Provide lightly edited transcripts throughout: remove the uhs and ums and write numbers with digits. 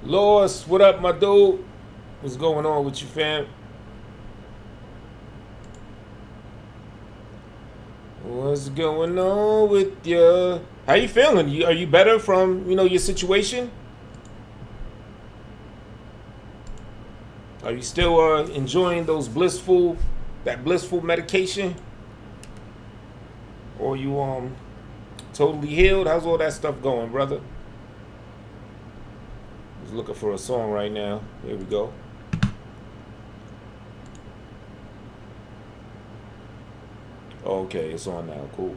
Lois, what up, my dude? What's going on with you, fam? What's going on with you? How you feeling? Are you better from your situation? Are you still enjoying that blissful medication, or you totally healed? How's all that stuff going, brother? I was looking for a song right now. Here we go. Okay, it's on now. Cool.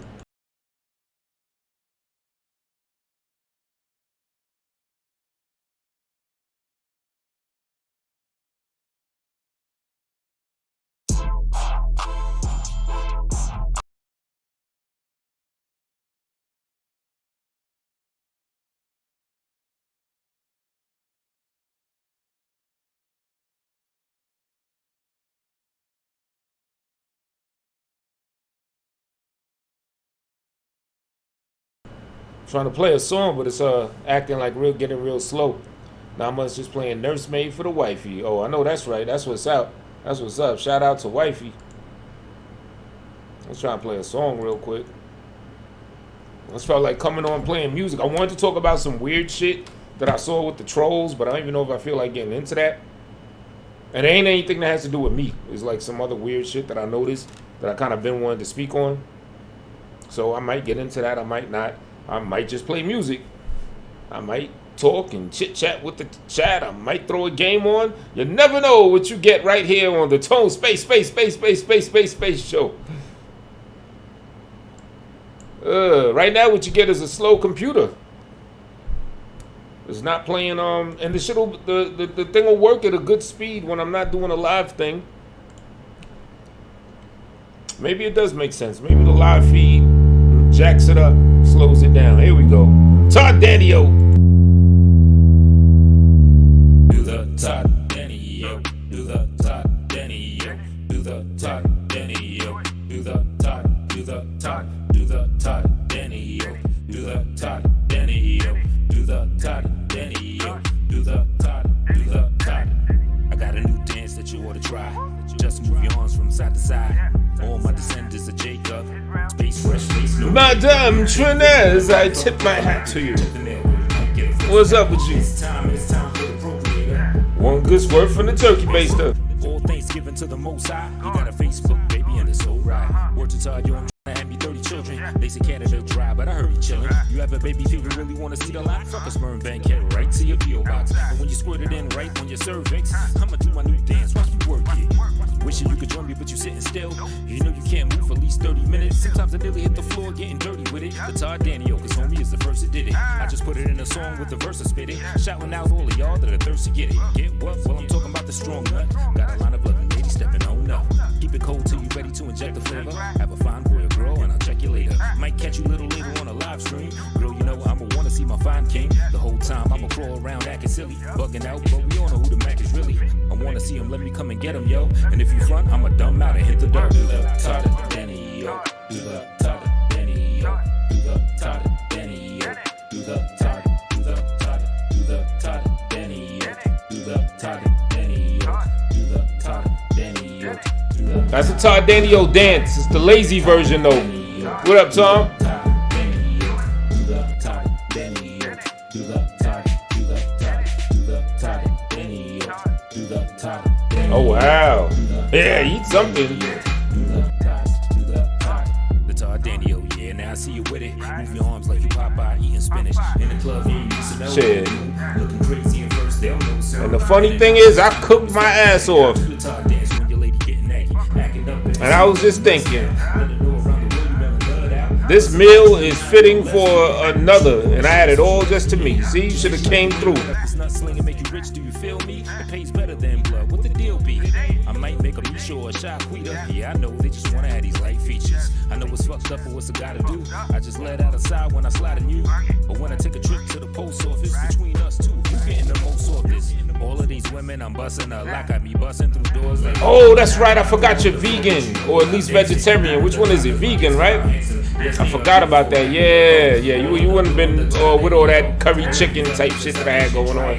Trying to play a song, but it's acting like getting real slow. Now I'm just playing Nursemaid for the Wifey. Oh, I know that's right. That's what's up. That's what's up. Shout out to Wifey. Let's try and play a song real quick. Let's felt like coming on playing music. I wanted to talk about some weird shit that I saw with the trolls, but I don't even know if I feel like getting into that. And it ain't anything that has to do with me. It's like some other weird shit that I noticed that I kind of been wanting to speak on. So I might get into that. I might not. I might just play music. I might talk and chit chat with the chat. I might throw a game on. You never know what you get right here on the Tone Space show. Right now, what you get is a slow computer. It's not playing and the thing will work at a good speed when I'm not doing a live thing. Maybe it does make sense. Maybe the live feed jacks it up, slows it down. Here we go. Todd Danio. Do the Todd Danio. Do the Todd Danio. Do the Todd Danio. Do the Todd. Do the Todd. Do the Todd Danio. Do the Todd Danio. Do the Todd Danio. Do the Todd. Do the Todd. I got a new dance that you ought to try. Just move your arms from side to side. All my descendants are Jacob. Space fresh face. Madame Trinez, I tip my hat to you. What's up with you? One good word from the turkey baster. All Thanksgiving to the Most High. You got a Facebook, baby, and it's alright. Word to Todd, you don't have me 30 children. They say Canada dry, but I heard you chillin'. You have a baby fever, really wanna see the lot? Fuck a sperm bank, head right to your P.O. box. And when you squirt it in right on your cervix, I'ma do my new dance, watch me work it. Wishing you could join me, but you sitting still. You know you can't move for at least 30 minutes. Sometimes I nearly hit the floor getting dirty with it. The Todd Danio, cause homie is the first that did it. I just put it in a song with the verse and spit it. Shouting out all of y'all that are thirsty to get it. Get what? Well, I'm talking about the strong nut. Got a line of lovely ladies stepping on up. Keep it cold till you ready to inject the flavor. Have a fine boy or girl, and I'll check you later. Might catch you a little later on a live stream. Girl, you know I'ma wanna see my fine king. The whole time I'ma crawl around acting silly. Bugging out, but we all know who the Mac is really. I wanna see him, let me come and get him, yo. And if you front, I'ma dumb out and hit the dirt. Do the Todd Danio. Do the Todd Danio. Do the Todd Danio. Do the Todd. Do the Todd. Do the Todd Danio. Do the Todd Danio. Do the Todd Danio. That's the Todd Danio dance. It's the lazy version though. What up, Tom? Oh wow. Yeah, eat something. The Todd Danio, yeah, now I see you with it. Move your arms like you Popeye eating spinach. In the club, you shit. Looking crazy at first, they'll know, sir. And the funny thing is, I cooked my ass off. And I was just thinking, this meal is fitting for another, and I had it all just to me. See, you should have came through. It's not slinging, make you rich, do you feel me? It pays better than blood, what the deal be? I might make a Misha or a shot quita. Yeah, I know, they just wanna have these light features. I know it's fucked up, but what's I gotta do? I just let out a side when I slide in you. But when I take a trip to the post office, between us two, who's getting the most off this? All of these women, I'm busting a lock. I be busting through doors like. Oh, that's right. I forgot you're vegan, or at least vegetarian. Which one is it? Vegan, right? I forgot about that. Yeah. You wouldn't have been with all that curry chicken type shit that I had going on.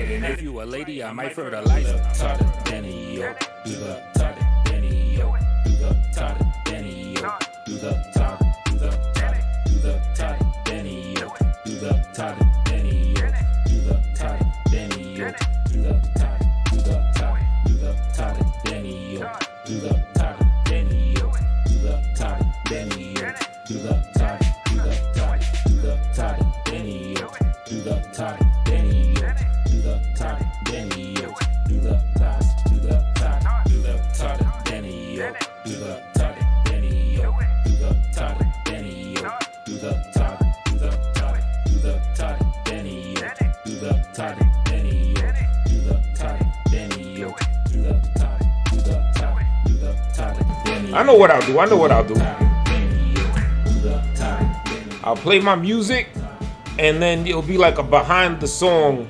I might fertilize her. Todd Danny, yo. Do the Todd Danny, yo. Do the Todd Danny, yo. Do the Todd, do the Todd, do the Todd Danny, yo. Do the Todd Danny, yo. Do the Todd Danny, yo. Do the Todd, do the Todd, do the Todd Danny, yo. Do the Todd Danny, yo. Do the Todd Danny, yo. Do the Todd, do the Todd, do the Todd Danny, yo. Do the Todd Danny, yo. Do the Todd Danny, yo. Do the Todd, do the Todd, do the Todd Danny, yo. Do the Todd Danny, yo. Do the Todd Danny, yo. Do the Todd, do the Todd, do the Todd Danny, yo. Do the Todd Danny, yo. Do the Todd Danny, yo. Do the Todd, do the Todd, do the Todd Danny. I know what I'll do. I know what I'll do. I'll play my music, and then it'll be like a behind the song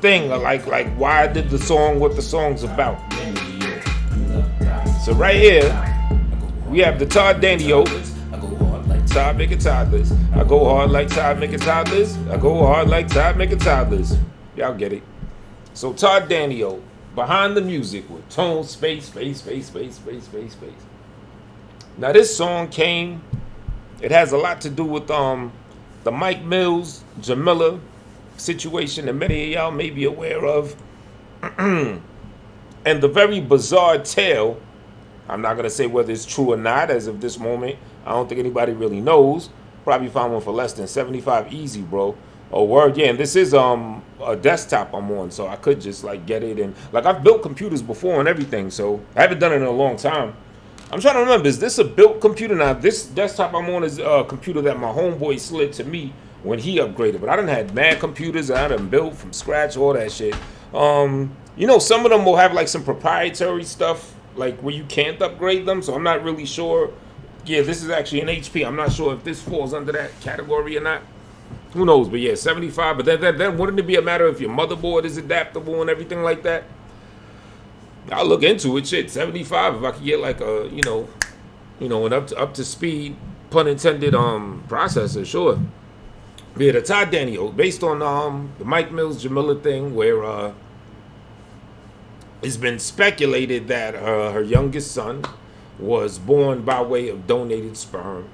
thing, like why I did the song, what the song's about. So right here, we have the Todd Danny-o. Todd making toddlers. I go hard like Todd making toddlers. I go hard like Todd making toddlers. Y'all get it. So Todd Danny-o, behind the music with tone, space. Now this song came, it has a lot to do with the Mike Mills, Jamila situation that many of y'all may be aware of. And the very bizarre tale, I'm not going to say whether it's true or not as of this moment. I don't think anybody really knows. Probably found one for less than 75 easy, bro. Oh, word, yeah, and this is a desktop I'm on, so I could just like get it. And like I've built computers before and everything, so I haven't done it in a long time. I'm trying to remember, is this a built computer? Now, this desktop I'm on is a computer that my homeboy slid to me when he upgraded. But I done had mad computers I done built from scratch, all that shit. You know, some of them will have like some proprietary stuff, like where you can't upgrade them. So I'm not really sure. Yeah, this is actually an HP. I'm not sure if this falls under that category or not. Who knows? But yeah, 75. But then wouldn't it be a matter if your motherboard is adaptable and everything like that? I'll look into it. Shit, 75. If I could get like a, you know, an up to speed, pun intended, processor, sure. But yeah, the Todd Danny-o, based on the Mike Mills Jamila thing, where it's been speculated that her youngest son was born by way of donated sperm.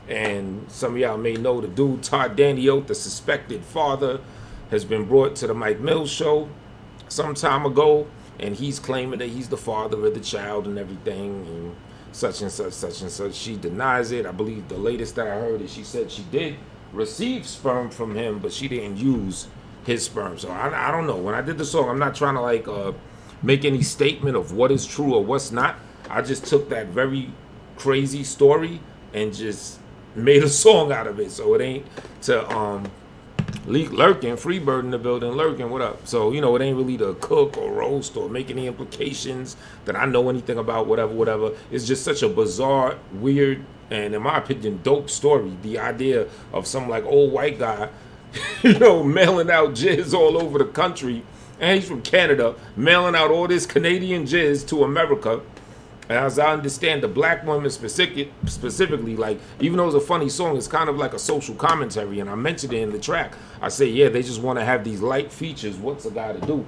And some of y'all may know the dude Todd Danny-o, the suspected father, has been brought to the Mike Mills show some time ago. And he's claiming that he's the father of the child and everything, and such and such, such and such. She denies it. I believe the latest that I heard is she said she did receive sperm from him, but she didn't use his sperm. So I don't know. When I did the song, I'm not trying to like make any statement of what is true or what's not. I just took that very crazy story and just made a song out of it. So it ain't to Lurkin, Freebird in the building, Lurkin, what up? So, you know, it ain't really to cook or roast or make any implications that I know anything about, whatever. It's just such a bizarre, weird, and in my opinion, dope story. The idea of some like old white guy, you know, mailing out jizz all over the country, and he's from Canada, mailing out all this Canadian jizz to America. As I understand, the black women specifically, like, even though it's a funny song, it's kind of like a social commentary, and I mentioned it in the track. I say, yeah, they just want to have these light features. What's a guy to do?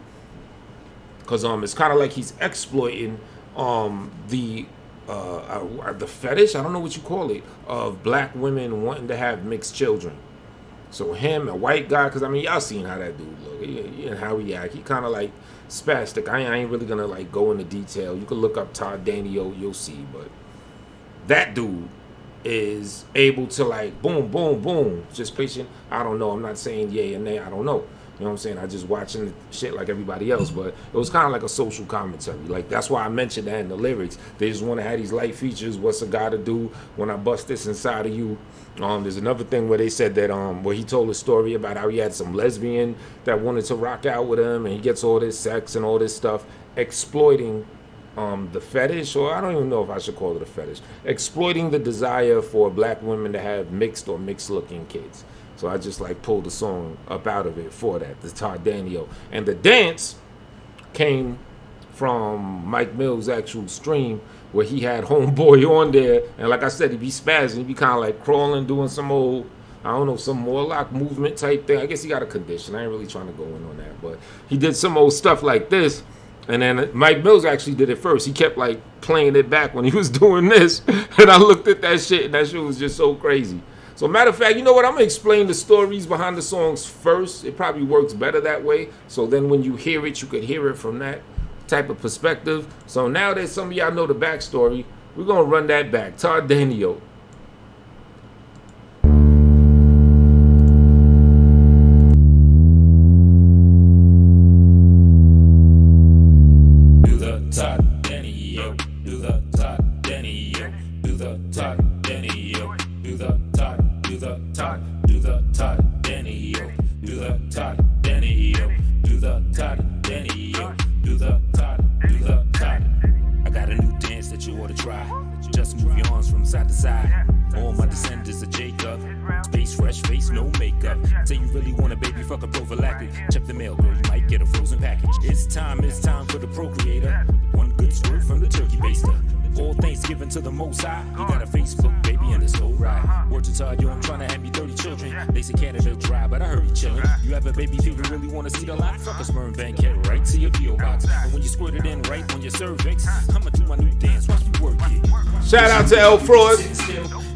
Because it's kind of like he's exploiting the fetish, I don't know what you call it, of black women wanting to have mixed children. So him, a white guy, because I mean, y'all seen how that dude look and how he act. He kind of like spastic. I ain't really gonna like go into detail. You can look up Todd Danny-o, you'll see. But that dude is able to like boom, boom, boom, just patient. I don't know. I'm not saying yay and nay. I don't know. You know what I'm saying? I just watching the shit like everybody else, but it was kind of like a social commentary. Like, that's why I mentioned that in the lyrics. They just want to have these light features. What's a guy to do when I bust this inside of you? There's another thing where they said that where he told a story about how he had some lesbian that wanted to rock out with him, and he gets all this sex and all this stuff, exploiting the fetish, or I don't even know if I should call it a fetish, exploiting the desire for black women to have mixed or mixed looking kids. So I just like pulled the song up out of it for that, the Todd Danny-o. And the dance came from Mike Mills' actual stream, where he had homeboy on there, and like I said, he'd be spazzing, he'd be kind of like crawling, doing some old I don't know, some Morlock movement type thing. I guess he got a condition. I ain't really trying to go in on that, but he did some old stuff like this. And then Mike Mills actually did it first. He kept like playing it back when he was doing this, and I looked at that shit, and that shit was just so crazy. So matter of fact, you know what? I'm gonna explain the stories behind the songs first. It probably works better that way. So then when you hear it, you could hear it from that type of perspective. So now that some of y'all know the backstory, we're gonna run that back. Todd Daniel. Do the Todd Daniel. Do the Todd Daniel. Do the Todd Daniel. Do the Todd. Do the Todd. Do the Todd Daniel. Do the Todd Daniel. Do the Todd Daniel. Do the Todd. Do the Todd. I got a new dance that you ought to try. Just move your arms from side to side. All my descendants are Jacob. Space fresh face, no makeup. Say you really want a baby, fuck a prophylactic. Check the mail, girl, you might get a frozen package. It's time for the procreator. One good squirt from the turkey baster. All Thanksgiving to the Most High. You got a Facebook, baby, and it's so right. Word to Todd, yo, I'm trying to have me 30 children. They say Canada dry, but I heard you chillin'. You have a baby fever, really want to see the lot? Fuck a sperm bank, head right to your P.O. box. And when you squirt it in right on your cervix, I'ma do my new dance, watch me work it. Shout out to L. Fraud.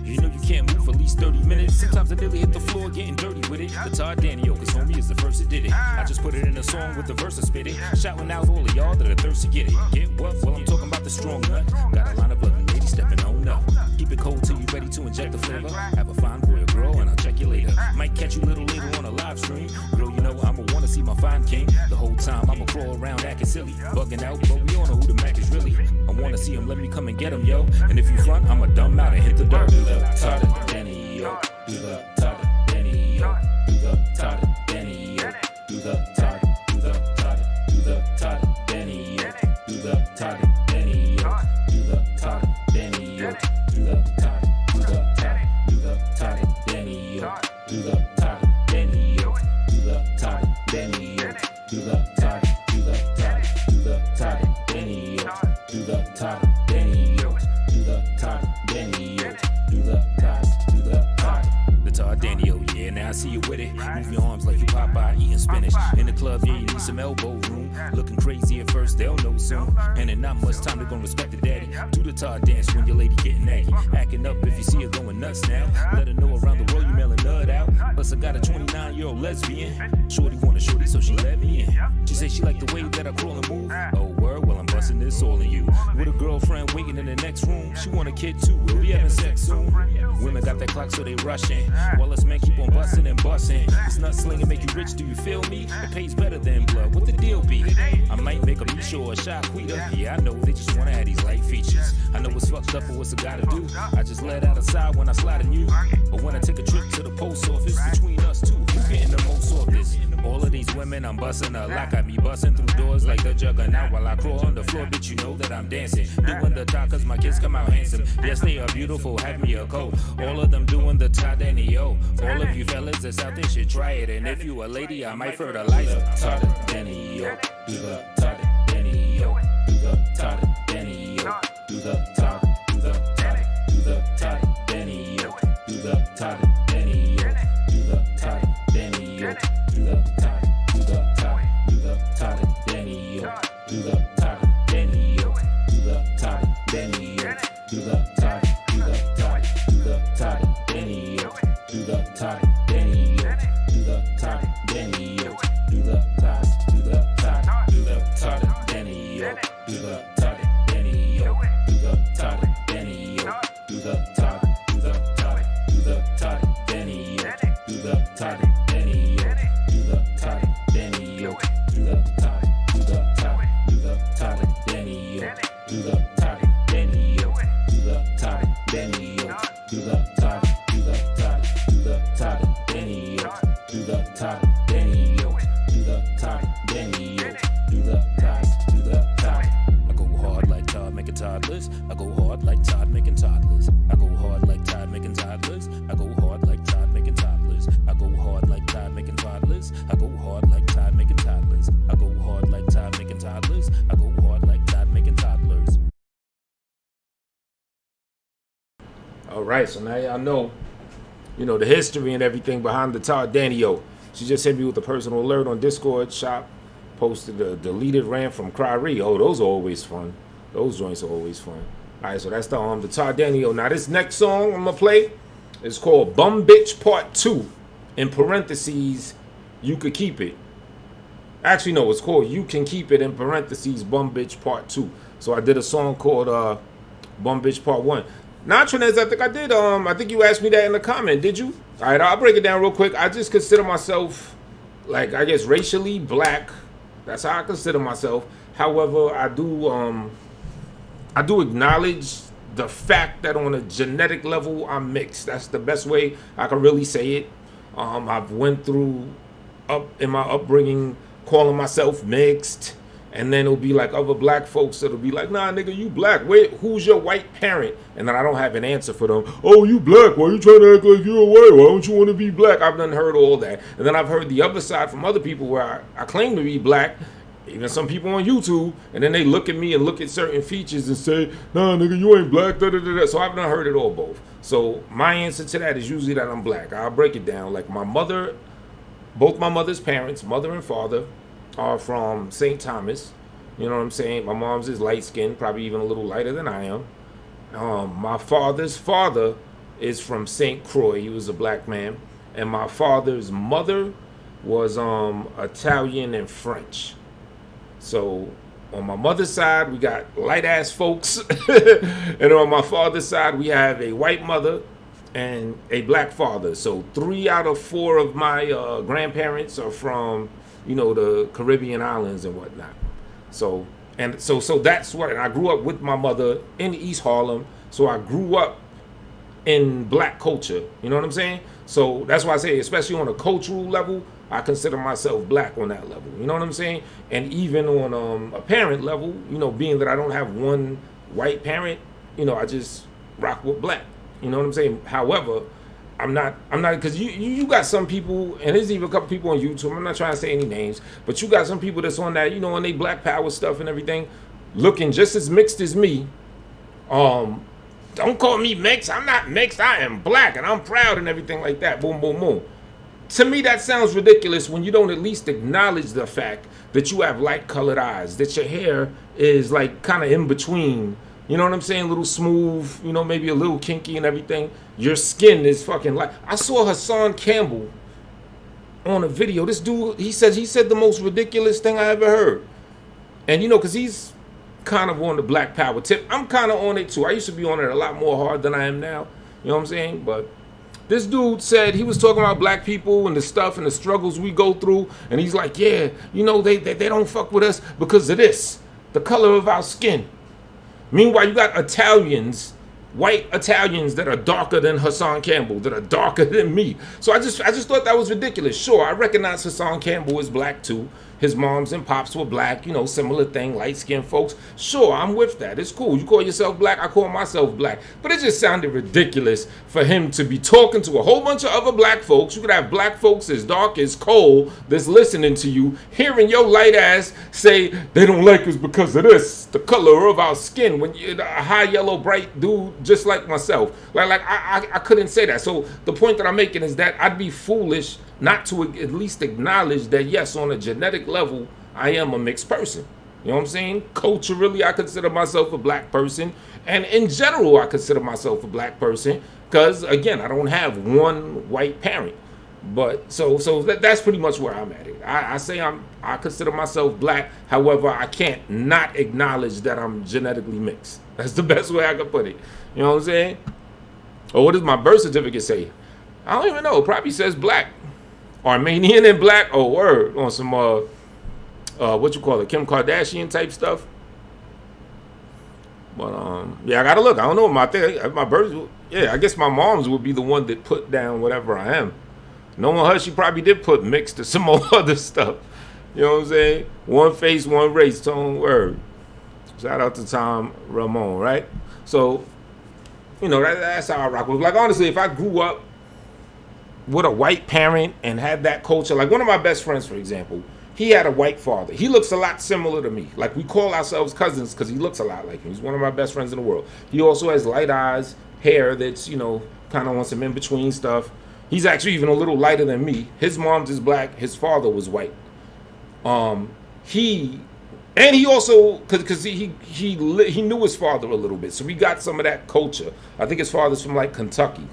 You know you can't move for at least 30 minutes. Sometimes I nearly hit the floor getting dirty with it. The Todd Daniel, cause homie is the first that did it. I just put it in a song with the verse and spit it. Shouting out all of y'all that are thirsty to get it. Get what? Well, I'm talking about the strong nut. Got a line of lovely ladies stepping on up. Keep it cold till you ready to inject the flavor. Have a fine boy or girl and I'll check you later. Might catch you a little later on a live stream. Girl, you know I'ma wanna see my fine king. The whole time I'ma crawl around acting silly. Bugging out, but we all know who the Mac is really. I wanna see him, let me come and get him, yo. And if you front, I'ma dumb out and hit the dirt. Do the Todd Daniel. Do the Todd Daniel. Do the Todd Daniel. Do the Todd. Do the Todd. Do the Todd Daniel. Do the Todd Daniel. Do the Todd Daniel. Do the Todd. Do the Todd. Do the Todd Daniel. Do the Todd Daniel. Do the Todd Daniel. Do the Todd. Do the Todd. Do the Todd Daniel. Do the Todd Daniel. Do the Todd Daniel. Do the Todd. Do the Todd. The Todd Daniel, yeah, now I see you with it. Move your arms like you Popeye eating spinach. In the club, yeah, you need some elbow room. Looking crazy at first, they'll know soon. And in not much time, they're gonna respect the daddy. Do the Todd dance when your lady getting aggy. Acting up if you see her going nuts now. Let her know around the world you mailing nut out. Plus, I got a 29-year-old lesbian. Shorty want a shorty, so she let me in. She say she like the way that I crawl and move. Oh, word, well, I'm busting this all in you. With a girlfriend waiting in the next room. She want a kid too, we'll be having sex soon. Women got that clock, so they rushing. While us men keep on busting and busting. It's not slinging, make you rich, do you feel me? It pays better than blood, what the deal be? I might make a Misha or a shot quita. Yeah, I know, they just wanna have these light features. I know it's fucked up, but what's a guy to do? I just let out a side when I slide in you. But when I take a trip to the post office, between us two, who getting the most off this? All of these women, I'm busting a lock at me, busting through doors like the juggernaut. While I crawl on the floor, bitch, you know that I'm dancing. Doing the talk, cause my kids come out handsome. Yes, they are beautiful, have me a coat. All of them doing the Todd Daniel. All of you fellas that's out there should try it. And if you a lady, I might fertilize her. Todd Daniel. Do the Todd Daniel. Do the Todd Daniel. Do the Todd. Do the Todd. Do the Todd Daniel. Do the Todd Daniel. Do the Todd Daniel. Do the Todd. Do the Todd. Do the Todd Daniel. Do the Todd Daniel. Do the Todd Daniel. Do the Todd. Do the Todd. Do the Todd Daniel. Do the Todd Daniel. Do the Todd Daniel. Do the Todd. Do the Todd. Do the Todd Daniel. Do the Todd Daniel. Do the Todd Daniel. Do the Todd. Do the Todd. Do the Todd Daniel. Do the Todd Daniel. Do the Todd Daniel. Do the Todd. Do the Todd. Do the Todd Daniel. Do the Todd Daniel. Do the Todd Daniel. Do the Todd. Do the Todd. Do the Todd Daniel. Do the Todd Daniel. Do the Todd Daniel. Do the Todd. Do the Todd. I go hard like Todd making toddlers. I go hard like Todd making toddlers. I go hard like Todd making toddlers. I go hard like Todd making toddlers. I go hard like Todd making toddlers. I go hard like Todd making toddlers. I go hard like Todd making toddlers. I go hard like Todd making toddlers. All right, so now y'all know you know, the history and everything behind the Tardanio. She just hit me with a personal alert on Discord. Shop posted a deleted rant from Kyrie. Oh, those are always fun. Those joints are always fun. All right, so that's the Tardanio. Now this next song I'm gonna play is called "Bum Bitch Part 2." In parentheses, you could keep it. Actually, no, it's called "You Can Keep It" in parentheses, "Bum Bitch Part 2." So I did a song called "Bum Bitch Part 1." Now, Trinez, I think I did. I think you asked me that in the comment. Did you? All right, I'll break it down real quick. I just consider myself, like, I guess racially black. That's how I consider myself. However, I do acknowledge the fact that on a genetic level I'm mixed. That's the best way I can really say it. I've went through in my upbringing calling myself mixed, and then it'll be like other black folks that'll be like, nah, nigga, you black. Wait, who's your white parent? And then I don't have an answer for them. Oh, you black. Why you trying to act like you're white? Why don't you want to be black? I've done heard all that. And then I've heard the other side from other people where I claim to be black, even some people on YouTube, and then they look at me and look at certain features and say, nah, nigga, you ain't black, da da da da. So I've done heard it all both. So my answer to that is usually that I'm black. I'll break it down. Like my mother, both my mother's parents, mother and father, are from St. Thomas. You know what I'm saying? My mom's is light skinned, probably even a little lighter than I am. My father's father is from St. Croix. He was a black man. And my father's mother was Italian and French. So on my mother's side, we got light ass folks. And on my father's side, we have a white mother and a black father. So 3 out of 4 of my grandparents are from, you know, the Caribbean islands and whatnot. So that's what, and I grew up with my mother in East Harlem. So I grew up in black culture. You know what I'm saying? So that's why I say, especially on a cultural level, I consider myself black on that level. You know what I'm saying? And even on a parent level, you know, being that I don't have one white parent, you know, I just rock with black. You know what I'm saying? However, I'm not, because you got some people, and there's even a couple people on YouTube, I'm not trying to say any names, but you got some people that's on that, you know, on they black power stuff and everything, looking just as mixed as me. Don't call me mixed. I'm not mixed. I am black, and I'm proud and everything like that. Boom, boom, boom. To me, that sounds ridiculous when you don't at least acknowledge the fact that you have light-colored eyes, that your hair is like kind of in between. You know what I'm saying? A little smooth, you know, maybe a little kinky and everything. Your skin is fucking light. I saw Hassan Campbell on a video. This dude, he said the most ridiculous thing I ever heard. And, you know, because he's kind of on the black power tip. I'm kind of on it, too. I used to be on it a lot more hard than I am now. You know what I'm saying? But this dude said, he was talking about black people and the stuff and the struggles we go through. And he's like, yeah, you know, they don't fuck with us because of this, the color of our skin. Meanwhile, you got Italians, white Italians that are darker than Hassan Campbell, that are darker than me. So I just thought that was ridiculous. Sure, I recognize Hassan Campbell is black too. His moms and pops were black, you know, similar thing, light-skinned folks. Sure, I'm with that. It's cool. You call yourself black, I call myself black. But it just sounded ridiculous for him to be talking to a whole bunch of other black folks. You could have black folks as dark as coal that's listening to you, hearing your light ass say they don't like us because of this, the color of our skin, when you're a high yellow, bright dude just like myself. Like I couldn't say that. So the point that I'm making is that I'd be foolish not to at least acknowledge that, yes, on a genetic level, I am a mixed person. You know what I'm saying? Culturally, I consider myself a black person. And in general, I consider myself a black person because, again, I don't have one white parent. But so that's pretty much where I'm at it. I say I consider myself black. However, I can't not acknowledge that I'm genetically mixed. That's the best way I can put it. You know what I'm saying? Or what does my birth certificate say? I don't even know. It probably says black. Armenian and black. Oh, word. On some, what you call it, Kim Kardashian type stuff. But, yeah, I gotta look. I don't know. My birth, yeah, I guess my mom's would be the one that put down whatever I am. Knowing her, she probably did put mixed to some more other stuff. You know what I'm saying? One face, one race, tone, word. Shout out to Tom Ramon, right? So, you know, that's how I rock with. Like, honestly, if I grew up with a white parent and had that culture, like one of my best friends, for example, he had a white father. He looks a lot similar to me. Like, we call ourselves cousins because he looks a lot like me. He's one of my best friends in the world. He also has light eyes, hair that's, you know, kind of on some in-between stuff. He's actually even a little lighter than me. His mom's is black. His father was white. He also, because he knew his father a little bit, so we got some of that culture. I think his father's from like Kentucky,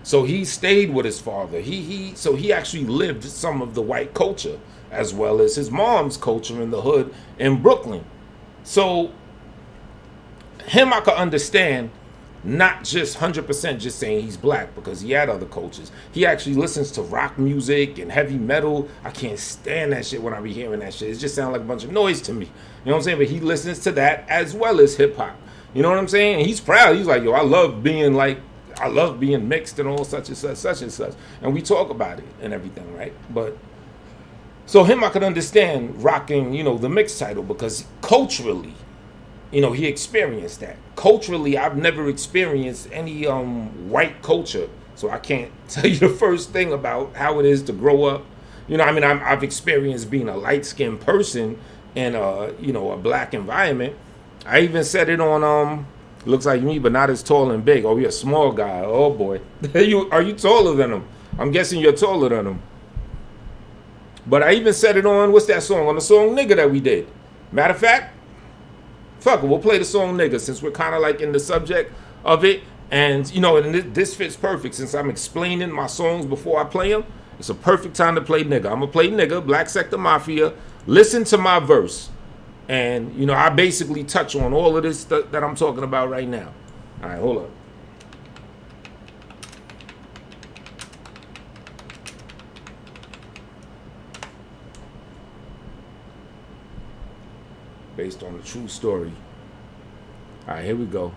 so he stayed with his father. So he actually lived some of the white culture as well as his mom's culture in the hood in Brooklyn. So him, I could understand. Not just 100% just saying he's black, because he had other cultures. He actually listens to rock music and heavy metal. I can't stand that shit when I be hearing that shit. It just sounds like a bunch of noise to me. You know what I'm saying? But he listens to that as well as hip hop. You know what I'm saying? And he's proud. He's like, yo, I love being mixed and all such and such, such and such. And we talk about it and everything, right? But so him, I could understand rocking, the mixed title, because culturally, he experienced that. Culturally, I've never experienced any white culture, so I can't tell you the first thing about how it is to grow up. I've experienced being a light-skinned person in a black environment. I even said it on looks like me, but not as tall and big. Oh, you're a small guy. Oh boy, are you taller than him? I'm guessing you're taller than him. But I even said it on what's that song? On the song "Nigga" that we did. Matter of fact. Fuck it, we'll play the song "Nigga" since we're kind of like in the subject of it. And, and this fits perfect since I'm explaining my songs before I play them. It's a perfect time to play "Nigga." I'm going to play "Nigga," Black Sector Mafia. Listen to my verse. And, I basically touch on all of this that I'm talking about right now. All right, hold up. Based on a true story. All right, here we go.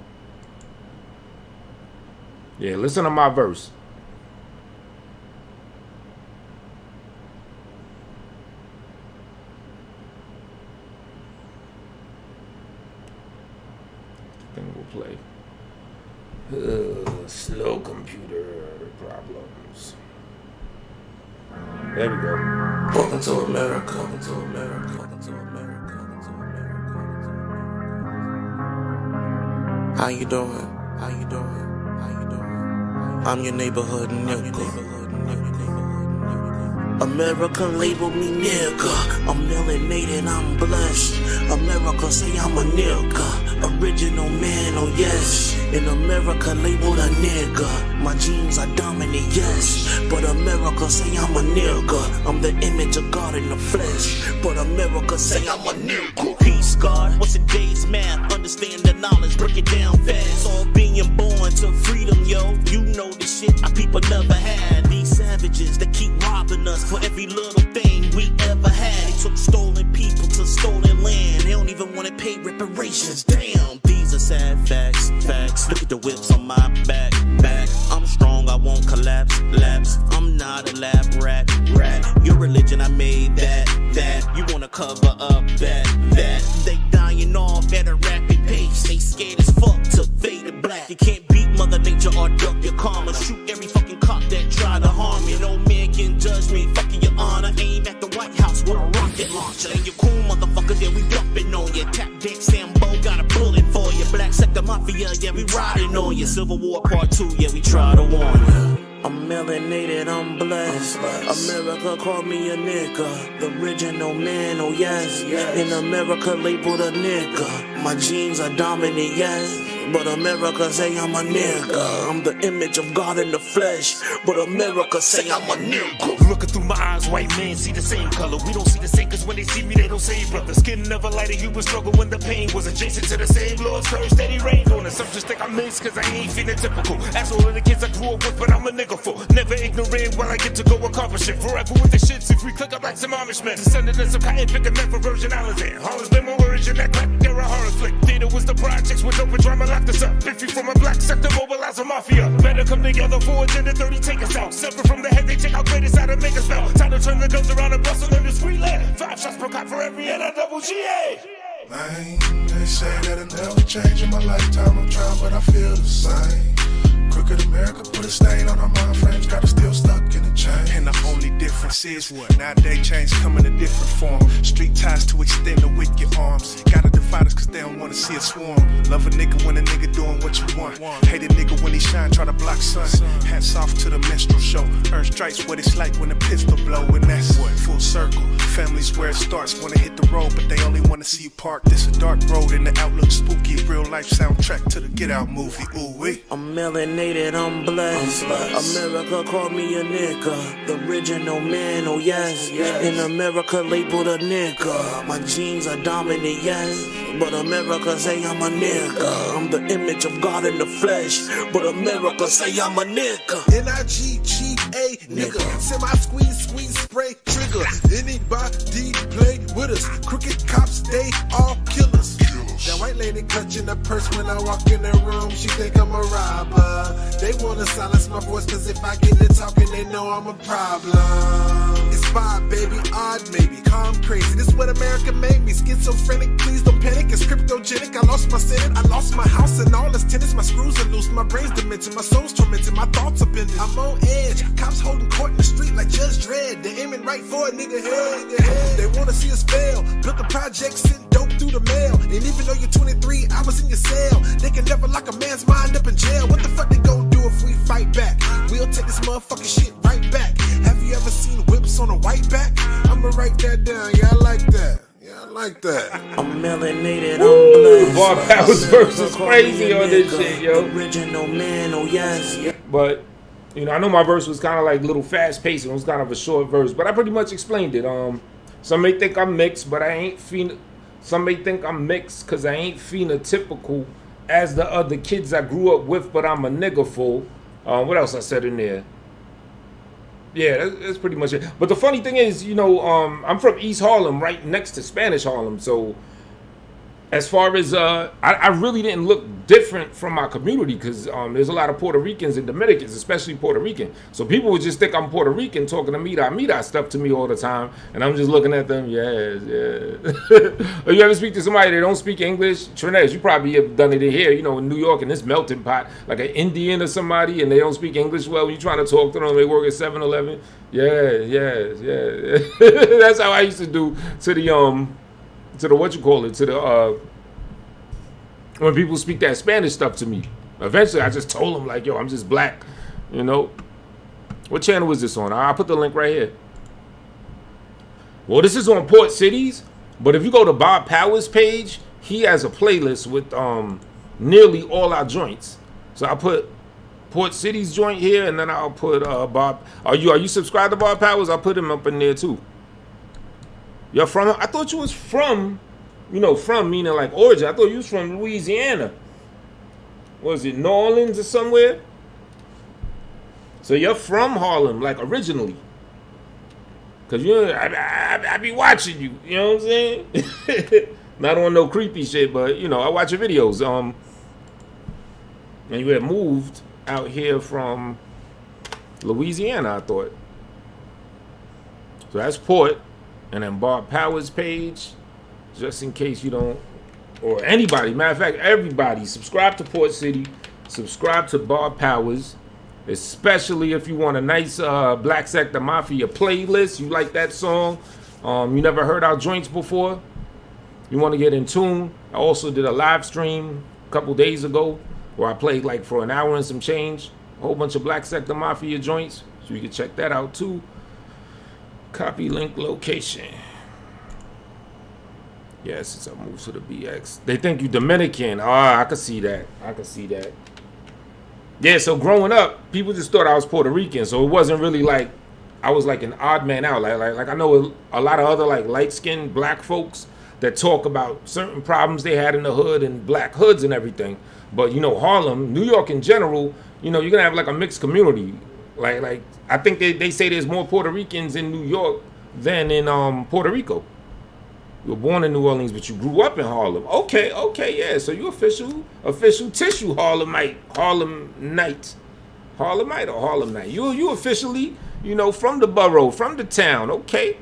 Yeah, listen to my verse. Then we'll play. Slow computer problems. There we go. Welcome to America. Welcome to America. Welcome to America. How you doing? How you doing? How you doing? I'm your neighborhood nigga. America label me nigga. I'm melanated, I'm blessed. America say I'm a nigga. Original man, oh yes. In America labeled a nigga. My genes are dominant, yes. But America say I'm a nigga. I'm the image of God in the flesh. But America say I'm a nigga. Peace, God. What's a day's math? Understand the knowledge, break it down fast. All being born to freedom, yo. You know the shit our people never had. These savages that keep robbing us for every little thing we ever had. They took stolen people to stolen land. They don't even want to pay reparations. Damn, these are sad facts. Look at the whips on my back. I'm strong, I won't collapse. I'm not a lab rat. Your religion, I made that. You wanna cover up that. They dying off at a rapid pace. They scared as fuck to fade to black. You can't beat Mother Nature or duck your karma. Shoot every fucking cop that try to harm you. No man can judge me, fucking your honor. Aim at the White House with a rocket launcher. And you cool motherfuckers, yeah, we dumping on you. Tap Dick Sambo, got a bullet for you. Black Sector Mafia, yeah, we riding on you. Civil War Part 2, yeah, we try to warn you. I'm melanated, I'm blessed. America called me a nigga. The original man, oh yes. In America labeled a nigga. My genes are dominant, yes. But America say I'm a nigga. I'm the image of God in the flesh. But America say I'm a nigga. Looking through my eyes, white men see the same color. We don't see the same, cause when they see me, they don't say brother. Skin never lighter, you would struggle when the pain was adjacent to the same Lord's curse that he reigned on. And some just think I'm mixed, cause I ain't feeling typical. That's all of the kids I grew up with, but I'm a nigga for. Never ignorant while I get to go accomplish it. Forever with the shits, if we click up like some Amish men. Descendant of some cotton picking men for Virgin Islands. Harlem's been my origin, that crack, they're a horror flick. Theater was the projects with open drama locked us up. Biffy from a black sector, mobilize a mafia. Better come together for Agenda 30, take us out. Separate from the head, they take our greatest out and make us bow. Time to turn the guns around and bustle in the street land. 5 shots per cop for every NIWGA. Man, they say that it'll never change in my lifetime. I'm trying, but I feel the same. Crooked America put a stain on our mind frames. Got us still stuck in the change. And the only difference is nowadays change come in a different form. Street ties to extend the wicked arms. Gotta divide us cause they don't wanna see us swarm. Love a nigga when a nigga doing what you want. Hate a nigga when he shine, try to block sun. Hats off to the minstrel show. Earn stripes what it's like when a pistol blow. And that's what full circle. Family's where it starts. Wanna hit the road, but they only wanna see you park. This a dark road and the outlook spooky. Real life soundtrack to the Get Out movie. Ooh wee. I'm melanated, I'm blessed. America called me a nigga. The original man, oh yes. In America labeled a nigga. My genes are dominant, yes. But America say I'm a nigga. I'm the image of God in the flesh. But America say I'm a nigga. N-I-G-G-A, nigga. Semi-squeeze, spray, trigger. Anybody play with us? Crooked cops, they all killers. That white lady clutching the purse when I walk in the room. She think I'm a robber. They wanna silence my voice cause if I get to talking they know I'm a problem. It's vibe, baby, odd maybe, calm crazy. This is what America made me. Schizophrenic, please don't panic. It's cryptogenic. I lost my senate, I lost my house and all its tenants. My screws are loose, my brain's demented, my soul's tormented, my thoughts are bending. I'm on edge, cops holding court in the street like Judge Dredd. They're aiming right for a nigga head. They wanna see us fail. Built the project, sent dope through the mail. And even though you're 23 hours in your cell, they can never lock a man's mind up in jail. What the fuck they gon' do if we fight back? We'll take this motherfucking shit right back. Have you ever seen whips on a white back? I'ma write that down, yeah, I like that. Yeah, I like that. I'm melanated, I'm blessed. Bar Powers verse is crazy on this shit, yo. Original man, oh yes. But, you know, I know my verse was kind of like a little fast paced and it was kind of a short verse, but I pretty much explained it. Some may think I'm mixed, but I ain't some may think I'm mixed because I ain't phenotypical as the other kids I grew up with, but I'm a nigga full. What else I said in there? Yeah, that's pretty much it. But the funny thing is, you know, I'm from East Harlem, right next to Spanish Harlem. So as far as, I really didn't look different from my community because there's a lot of Puerto Ricans and Dominicans, especially Puerto Rican. So people would just think I'm Puerto Rican talking to Mira stuff to me all the time. And I'm just looking at them, yeah. Or you ever speak to somebody that don't speak English? Trinez, you probably have done it in here, you know, in New York in this melting pot, like an Indian or somebody, and they don't speak English well. You're trying to talk to them, they work at 7-Eleven. Yeah. That's how I used to do to the when people speak that Spanish stuff to me. Eventually I just told them like, yo, I'm just black, you know. What channel is this on? I'll put the link right here. Well, this is on Port Cities, but if you go to Bob Powers' page, he has a playlist with nearly all our joints. So I'll put Port Cities joint here, and then I'll put Bob. Are you subscribed to Bob Powers? I'll put him up in there too. You're from? I thought you was from, you know, from meaning like origin. I thought you was from Louisiana. Was it New Orleans or somewhere? So you're from Harlem, like originally. Cause I be watching you. You know what I'm saying? Not on no creepy shit, but you know I watch your videos. And you had moved out here from Louisiana, I thought. So that's Port. And then Bob Powers' page, just in case you don't, or anybody, matter of fact, everybody, subscribe to Port City, subscribe to Bob Powers, especially if you want a nice Black Sector Mafia playlist, you like that song, you never heard our joints before, you want to get in tune. I also did a live stream a couple days ago where I played like for an hour and some change, a whole bunch of Black Sector Mafia joints, so you can check that out too. Copy link location. Yes, since I moved to the BX. They think you Dominican. I can see that. Yeah, so growing up, people just thought I was Puerto Rican. So it wasn't really like I was like an odd man out. Like I know a lot of other like light-skinned black folks that talk about certain problems they had in the hood and black hoods and everything. But you know, Harlem, New York in general, you know, you're gonna have like a mixed community. Like I think they say there's more Puerto Ricans in New York than in Puerto Rico. You were born in New Orleans, but you grew up in Harlem. Okay, yeah. So you official tissue Harlemite or Harlemite. You officially, you know, from the borough, from the town. Okay,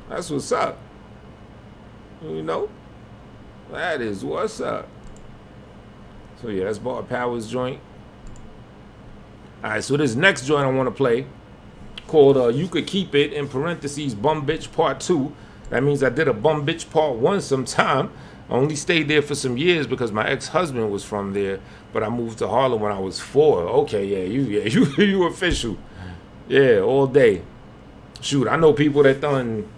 that's what's up. You know, that is what's up. So yeah, that's Bob Powers' joint. All right, so this next joint I want to play called You Could Keep It, in parentheses, Bum Bitch Part 2. That means I did a Bum Bitch Part 1 sometime. I only stayed there for some years because my ex-husband was from there, but I moved to Harlem when I was 4. Okay, you official. Yeah, all day. Shoot, I know people that done,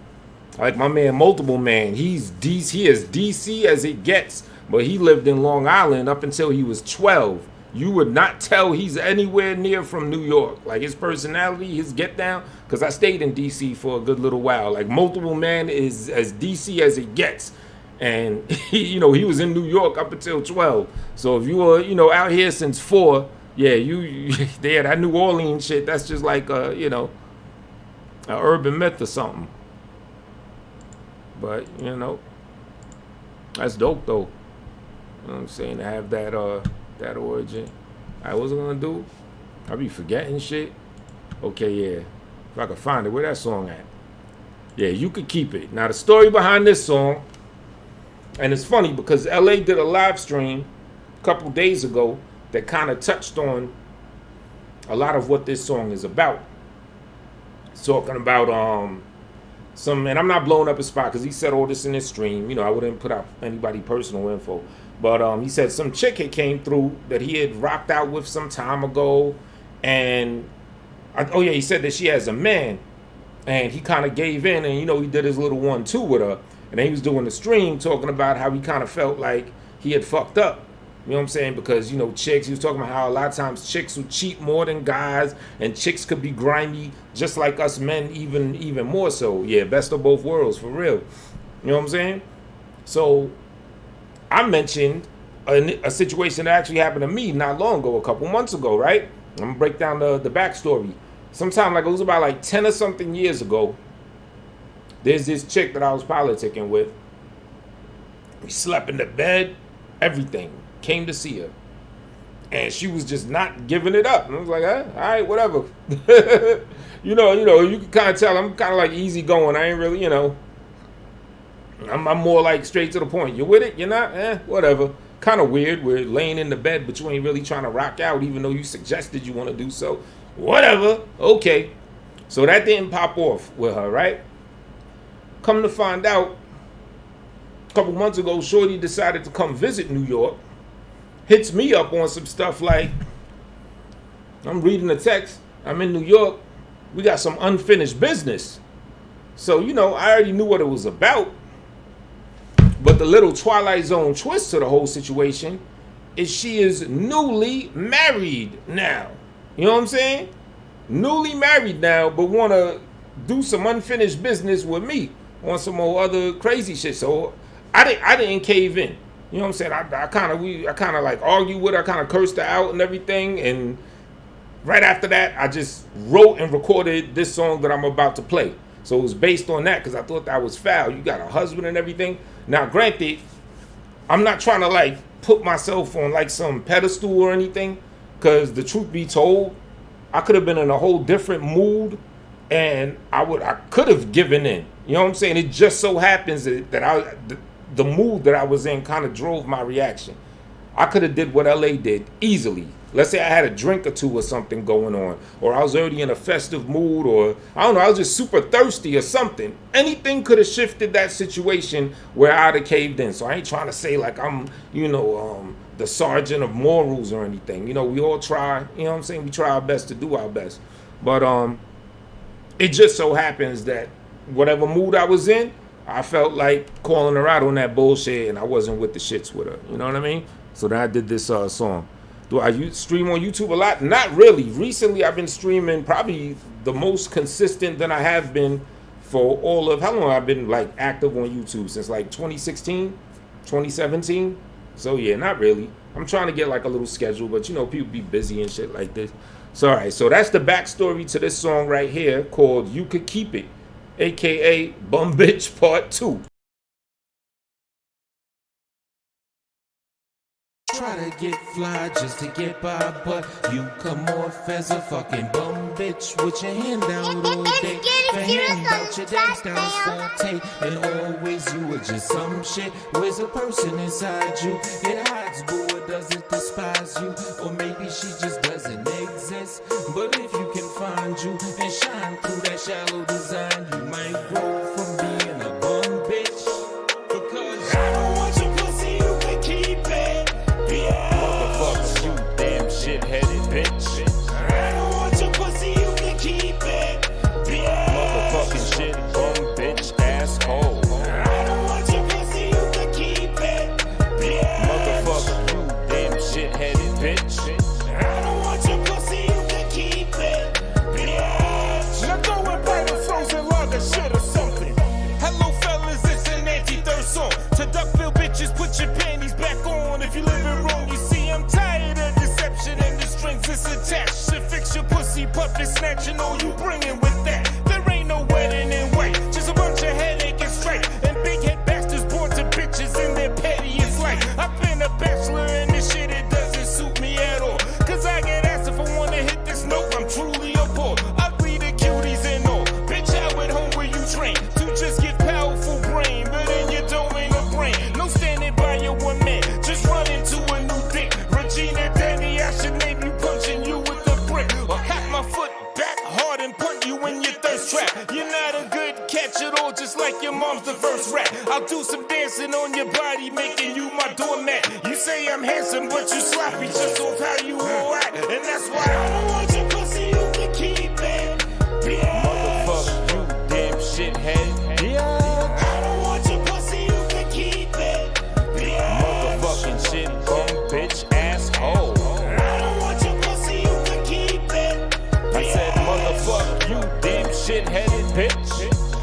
like my man Multiple Man. He as DC as it gets, but he lived in Long Island up until he was 12. You would not tell he's anywhere near from New York. Like his personality, his get down, because I stayed in DC for a good little while. Like Multiple Man is as DC as it gets. And he was in New York up until 12. So if you were, out here since 4, yeah, yeah, that New Orleans shit, that's just like an urban myth or something. But, that's dope though. You know what I'm saying? To have that origin. What was I gonna do? I be forgetting shit. Okay, yeah. If I could find it, where that song at? Yeah, You Could Keep It. Now the story behind this song, and it's funny because LA did a live stream a couple days ago that kind of touched on a lot of what this song is about. It's talking about and I'm not blowing up his spot because he said all this in his stream. I wouldn't put out anybody personal info. But he said some chick had came through that he had rocked out with some time ago. And, he said that she has a man. And he kind of gave in and, he did his little 1-2 with her. And then he was doing the stream talking about how he kind of felt like he had fucked up. You know what I'm saying? Because, chicks, he was talking about how a lot of times chicks would cheat more than guys. And chicks could be grimy just like us men, even more so. Yeah, best of both worlds, for real. You know what I'm saying? So I mentioned a situation that actually happened to me not long ago, a couple months ago, right? I'm going to break down the backstory. Sometime, it was about 10 or something years ago, there's this chick that I was politicking with. We slept in the bed, everything. Came to see her. And she was just not giving it up. And I was like, all right, whatever. you can kind of tell I'm kind of easy going. I ain't really, I'm more straight to the point. You with it? You're not? Whatever. Kind of weird. We're laying in the bed, but you ain't really trying to rock out, even though you suggested you want to do so. Whatever. Okay. So that didn't pop off with her, right? Come to find out, a couple months ago, Shorty decided to come visit New York. Hits me up on some stuff like, I'm reading the text, I'm in New York, we got some unfinished business. So, I already knew what it was about. But the little Twilight Zone twist to the whole situation is she is newly married now. You know what I'm saying? Newly married now, but want to do some unfinished business with me on some more other crazy shit. So I didn't cave in. You know what I'm saying? I kind of argued with her, kind of cursed her out and everything. And right after that, I just wrote and recorded this song that I'm about to play. So it was based on that because I thought that was foul. You got a husband and everything. Now, granted, I'm not trying to put myself on some pedestal or anything, because the truth be told, I could have been in a whole different mood and I could have given in. You know what I'm saying? It just so happens that the mood that I was in kind of drove my reaction. I could have did what LA did easily. Let's say I had a drink or two or something going on, or I was already in a festive mood, or I don't know, I was just super thirsty or something. Anything could have shifted that situation where I'd have caved in. So I ain't trying to say I'm, the sergeant of morals or anything. We all try, you know what I'm saying? We try our best to do our best. But it just so happens that whatever mood I was in, I felt like calling her out on that bullshit, and I wasn't with the shits with her. You know what I mean? So then I did this song. Do I stream on YouTube a lot? Not really. Recently, I've been streaming probably the most consistent than I have been for all of, how long I've been active on YouTube? Since 2016, 2017. So yeah, not really. I'm trying to get a little schedule, but people be busy and shit like this. So all right, so that's the backstory to this song right here called You Could Keep It, aka Bum Bitch Part 2. Try to get fly just to get by, but you come off as a fucking bum bitch with your hand out all day. The hand out your damn style's forte, and always you were just some shit. Where's a person inside you? It hides, but or does it despise you? Or maybe she just doesn't exist. But if you can find you and shine through that shallow design, you might grow from being a bum bitch. Because I don't want your pussy, you can keep it. Motherfucker, you damn shit-headed bitch. I don't want your pussy, you can keep it. Motherfucking shit, bum bitch, asshole. I don't want your pussy, you can keep it. Motherfucker, you damn shit-headed bitch. I don't want your pussy, you can keep it. Now go and buy the frozen lager shit or something. Hello fellas, it's an anti-thirst song. To Duckville bitches, put your panties back on. If you living wrong, you see I'm tired of deception and the strings it's attached. To fix your pussy puppet snatching all you bringing with that. There ain't no wedding in white, just a bunch of headache and strife. And big head bastards born to bitches in their pettiest life. I've been a bachelor and this shit, it doesn't suit me at all. Cause I get asked if I wanna hit this note, I'm truly appalled. Ugly the cuties and all, bitch out at home where you train to just get powerful brain, but in your domain of brain. No standing by your one man, just run into a new dick. Regina Danny, I should name you punching you with a brick. Or hack my foot back hard and punt you in your thirst trap. You're not a good catch at all, just like your mom's the first rat. I'll do some dancing on your body, making you my doormat. You say I'm handsome, but you sloppy just off how you all act. And that's why I don't want your pussy, you can keep it. Motherfucker, you damn shithead. I don't want your pussy, you can keep it. Motherfucking shit, bum bitch, asshole. I don't want your pussy, you can keep it. I said, motherfucker, you damn shit-headed bitch.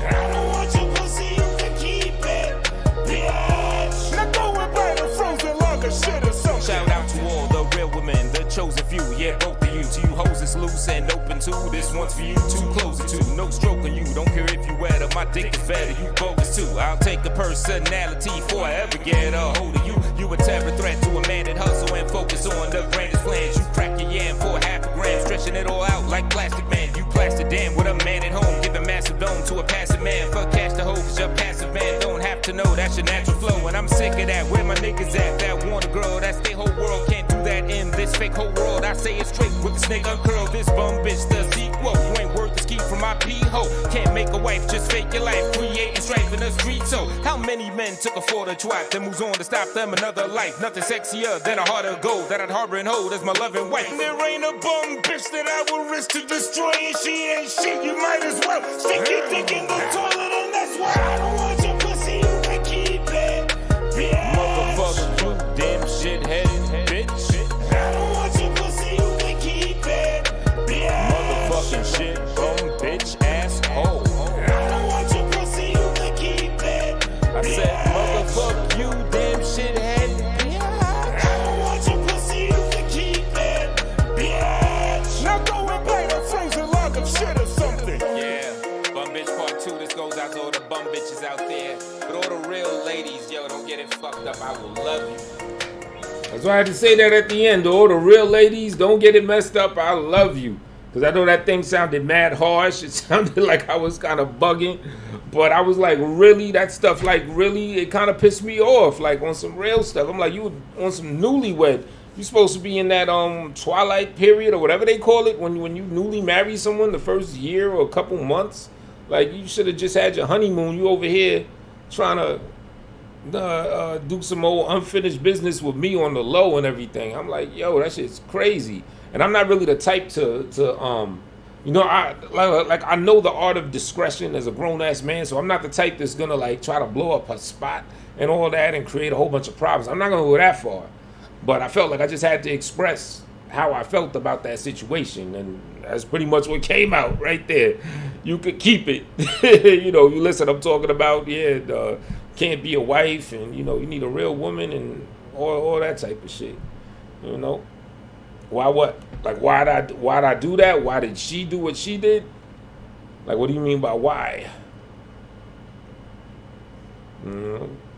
I don't want your pussy, you can keep it. Bitch. Now go and buy the frozen lager shit or something. Shout out to all the real women, the chosen few. Yeah, both of you. To you hoes it's loose and open too. This one's for you, too close it to. No stroke on you, don't care if you wet or my dick is better. You bogus too. I'll take a personality before I ever get a hold of you. You a terror threat to a man that hustle and focus on the grandest plans. You crack your yam for half a gram, stretching it all out like plastic man. You plastic damn with a man at home, giving massive dome to a passive man. Fuck cash to hoe, cause your passive man don't have to know that's your natural flow. And I'm sick of that. Where my niggas at that wanna grow? That's their whole world. Can't do that in this fake whole world. I say it straight with the snake uncurled. This bum bitch the sequel. You ain't worth the ski from my pee-hole. Can't make a wife, just fake your life. Creating strife in the street. So how many men took a for the twat that moves on to stop them another life? Nothing sexier than a heart of gold that I'd harbor and hold as my loving wife. And there ain't a bum bitch that I will risk to destroy, and she ain't shit. You might as well stick your dick in the toilet, and that's why I don't want your pussy, you can keep it. Yeah. Motherfucker, you damn shit-headed bitch. I don't want your pussy, you can keep it. Yeah. Motherfucking shit, bum bitch, asshole. I don't want your pussy, you can keep it. I said, motherfuck you, damn shithead. I don't want your pussy, you can keep it. Bitch. Now go and buy the frozen lager shit or something. Yeah, bum bitch part 2. This goes out to all the bum bitches out there. But all the real ladies, yo, don't get it fucked up. I will love you. That's why I had to say that at the end. All the real ladies, don't get it messed up. I love you. Because I know that thing sounded mad harsh. It sounded like I was kind of bugging. But I was like, really? That stuff, like, really? It kind of pissed me off, like, on some real stuff. I'm like, you on some newlywed. You supposed to be in that twilight period or whatever they call it when you newly marry someone the first year or a couple months. Like, you should have just had your honeymoon. You over here trying to do some old unfinished business with me on the low and everything. I'm like, yo, that shit's crazy. And I'm not really the type to you know, I know the art of discretion as a grown-ass man, so I'm not the type that's gonna like try to blow up her spot and all that and create a whole bunch of problems. I'm not gonna go that far. But I felt like I just had to express how I felt about that situation, and that's pretty much what came out right there. You could keep it. You know, you listen, I'm talking about, can't be a wife, and, you know, you need a real woman and all that type of shit, you know? Why what? Like, why'd I do that? Why did she do what she did? Like, what do you mean by why?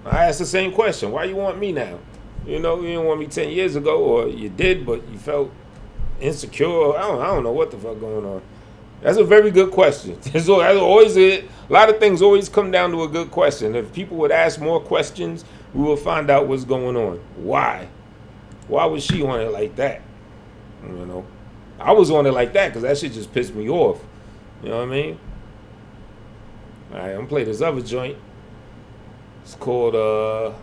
I asked the same question. Why you want me now? You know, you didn't want me 10 years ago, or you did, but you felt insecure. I don't know what the fuck going on. That's a very good question. That's always a lot of things always come down to a good question. If people would ask more questions, we will find out what's going on. Why? Why was she on it like that? You know, I was on it like that because that shit just pissed me off. You know what I mean? All right, I'm gonna play this other joint. It's called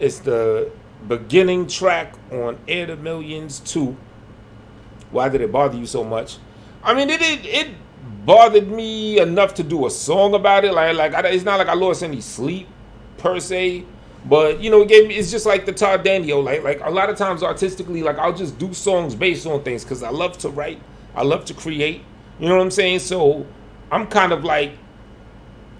it's the beginning track on Air the Millions 2. Why did it bother you so much? I mean, it bothered me enough to do a song about it. It's not like I lost any sleep per se, but you know, it's just like the Todd Daniel. Like a lot of times artistically, like I'll just do songs based on things because I love to write, I love to create. You know what I'm saying? So I'm kind of like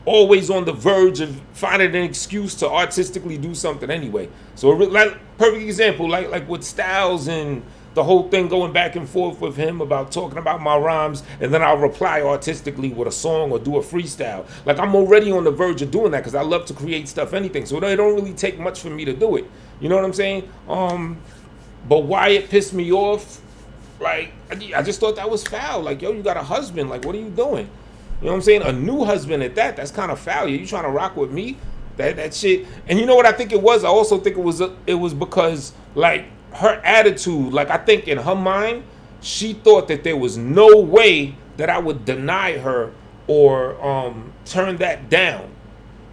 always on the verge of finding an excuse to artistically do something anyway. So like perfect example, like with Styles and the whole thing going back and forth with him about talking about my rhymes, and then I'll reply artistically with a song or do a freestyle. Like I'm already on the verge of doing that because I love to create stuff, anything. So it don't really take much for me to do it. You know what I'm saying? But why it pissed me off? Like I just thought that was foul. Like, yo, you got a husband. Like, what are you doing? You know what I'm saying? A new husband at that. That's kind of foul. You trying to rock with me? That shit. And you know what I think it was? I also think it was because like her attitude. Like I think in her mind, she thought that there was no way that I would deny her or turn that down.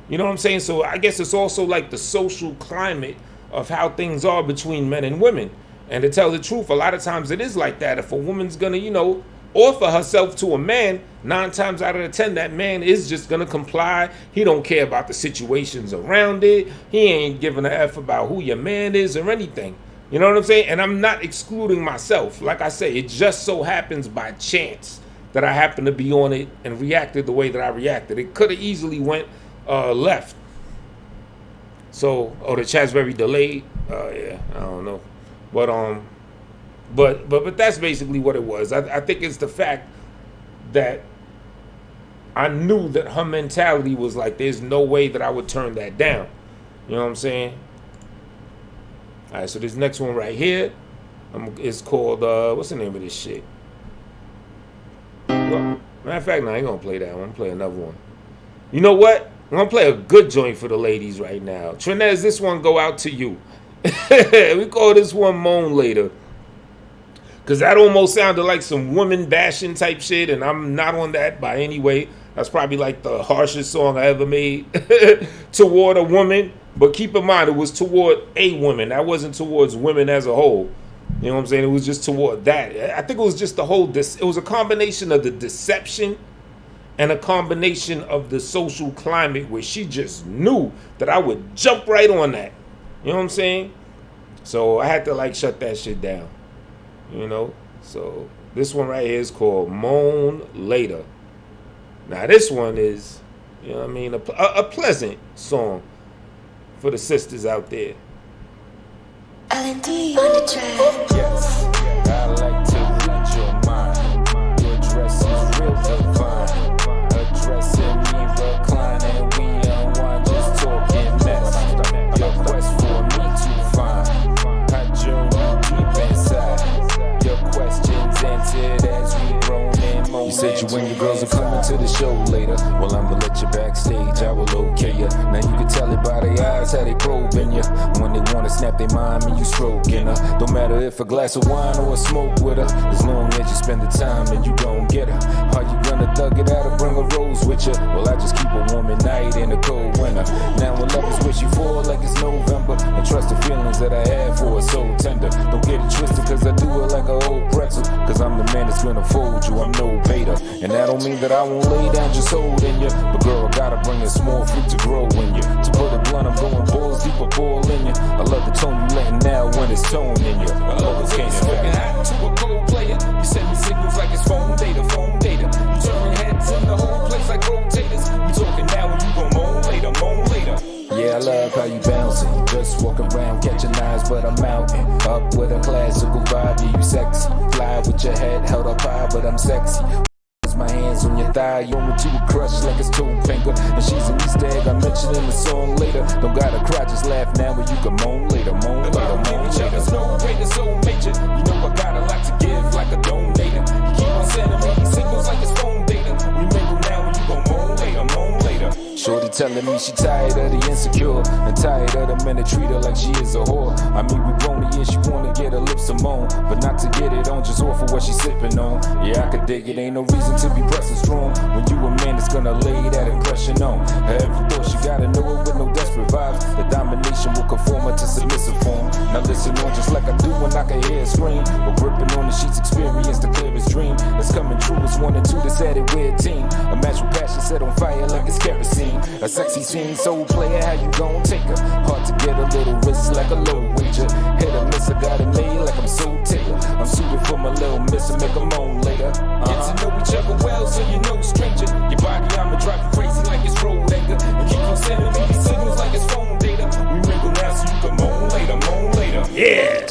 You know what I'm saying? So I guess it's also like the social climate of how things are between men and women. And to tell the truth, a lot of times it is like that. If a woman's gonna, you know, offer herself to a man, 9 times out of the 10, that man is just gonna comply. He don't care about the situations around it. He ain't giving a F about who your man is or anything. You know what I'm saying? And I'm not excluding myself. Like I say, it just so happens by chance that I happened to be on it and reacted the way that I reacted. It could have easily went left. So, the chat's very delayed. Yeah, I don't know. But that's basically what it was. I think it's the fact that I knew that her mentality was like, there's no way that I would turn that down. You know what I'm saying? All right, so this next one right here, it's called, what's the name of this shit? Well, matter of fact, no, I ain't gonna play that one. I'm gonna play another one. You know what? I'm gonna play a good joint for the ladies right now. Trinez, this one go out to you. We call this one Moan Later. Because that almost sounded like some woman bashing type shit, and I'm not on that by any way. That's probably like the harshest song I ever made toward a woman. But keep in mind, it was toward a woman. That wasn't towards women as a whole. You know what I'm saying? It was just toward that. I think it was just the whole, it was a combination of the deception and a combination of the social climate where she just knew that I would jump right on that. You know what I'm saying? So I had to like shut that shit down. You know? So this one right here is called Moan Later. Now this one is, you know what I mean, a pleasant song for the sisters out there. L&D on the track. Yes, I like to read your mind. Your dress is real divine. Addressing me, reclining, we unwind, just talking mess. Your quest for me to find. I journey deep inside. Your questions answered as we grown in moment. You said you and your girls are coming to the show later. Well, I'ma let you backstage, I will okay ya. Now you can tell it by their eyes how they probing ya. When they wanna snap their mind, me you stroking her. Don't matter if a glass of wine or a smoke with her. As long as you spend the time, then you gon' get her. Are you gonna thug it out or bring a rose with ya? Well, I just keep a warm at night in the cold winter. Now when love is what you for like it's November. And trust the feelings that I have for her so tender. Don't get it twisted cause I do it like a old pretzel. Cause I'm the man that's gonna fold you, I'm no beta. And that don't mean that I won't lay down just holding you. But girl, I gotta bring a small fruit to grow in you. To put it blunt, I'm going balls deep or ball in you. I love the tone you letting out when it's tone in you. I love the can't smoking hot to a cold player. You send me signals like it's phone data, phone data. You turn heads in the whole place like rotators. We talking now and you gon' moan later, moan later. Yeah, I love how you bouncing. Just walk around catching eyes, but I'm mounting. Up with a classical vibe, yeah, you sexy. Fly with your head held up high, but I'm sexy. My hands hands on your thigh, you want me to a crush like it's toe finger. And she's an Easter egg, I mention in the song later. Don't gotta cry, just laugh now and you can moan later, moan later, moan later. There's no way to so major. You know I got a lot to give like a donator. You keep on sending me signals like it's phone data. We mingle now and you gon' moan later, moan later. Shorty telling me she tired of the insecure and tired of the men that treat her like she is a whore. I mean, we grown the year, she wanna get her lips a moan, but not to get it on, just offer what she sipping on. Yeah, I could dig it, ain't no reason to be pressing strong when you a man that's gonna lay that impression on. I ever thought she gotta know it with no desperate vibes. The domination will conform her to submissive form. Now listen on just like I do when I can hear a scream. But gripping on the sheets, experience the clearest dream. It's coming true, it's 1 and 2 that's added weird team. A match with passion set on fire like it's kerosene. A sexy scene, soul player, how you gon' take her? Hard to get a little risk like a low wager. Hit or miss, I got it made like I'm so Taylor. I'm suited for my little miss and make a moan later. Get to know each other well so you know stranger. Your body, I'ma drive you crazy like it's road anger. And keep on sending me these signals like it's phone data. We mingle now so you can moan later, moan later. Yeah.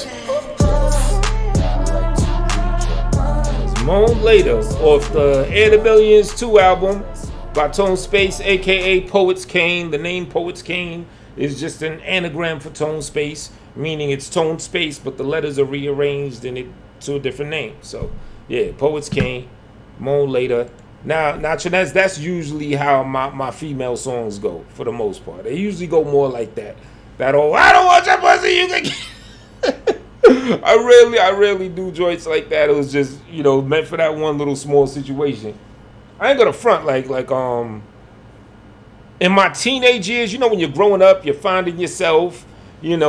Moan Later off the Air the Millions 2 album by Tone Space, aka Poets Kane. The name Poets Kane is just an anagram for Tone Space, meaning it's Tone Space, but the letters are rearranged in it to a different name. So yeah, Poets Kane, Moan Later. Now Chinez, that's usually how my female songs go for the most part. They usually go more like that. That old, I don't want your pussy, you can I rarely do joints like that. It was just, meant for that one little small situation. I ain't gonna front like in my teenage years, when you're growing up, you're finding yourself, you're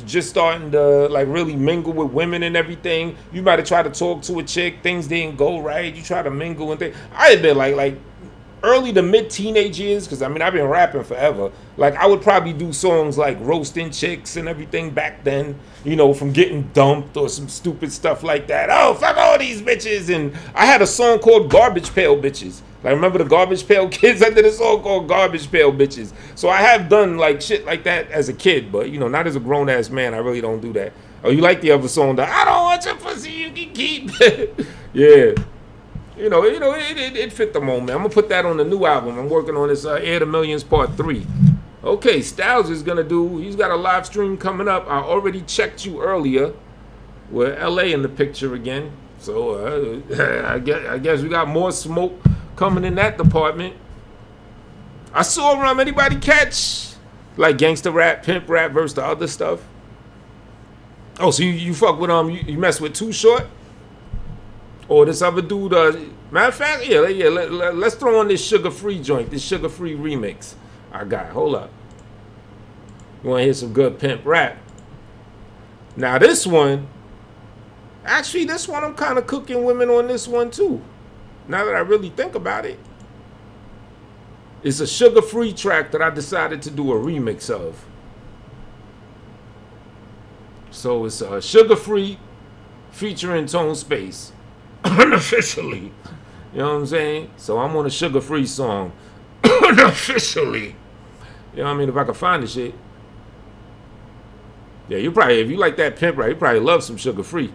just starting to like really mingle with women and everything. You might have tried to talk to a chick, things didn't go right. You try to mingle and things. I had been like early to mid teenage years, because I've been rapping forever. Like I would probably do songs like roasting chicks and everything back then, from getting dumped or some stupid stuff like that. Oh, fuck all these bitches. And I had a song called Garbage Pail Bitches. Like remember the Garbage Pail Kids? I did a song called Garbage Pail Bitches. So I have done like shit like that as a kid, but not as a grown ass man. I really don't do that. Oh, you like the other song that I don't want your pussy, you can keep. Yeah. It fit the moment. I'm gonna put that on the new album. I'm working on this Air the Millions Part 3. Okay, Styles is gonna he's got a live stream coming up. I already checked you earlier. We're LA in the picture again. So I guess we got more smoke coming in that department. I saw anybody catch like gangster rap, pimp rap versus the other stuff. Oh, so you fuck with you mess with Too Short? Or this other dude, matter of fact, let's throw on this sugar-free joint, this sugar-free remix I got. Hold up. You want to hear some good pimp rap? Now this one, I'm kind of cooking women on this one too. Now that I really think about it. It's a sugar-free track that I decided to do a remix of. So it's sugar-free featuring Tone Space. Unofficially. You know what I'm saying? So I'm on a sugar-free song. Unofficially. You know what I mean? If I could find the shit. Yeah, you probably, if you like that pimp rap, you probably love some sugar-free.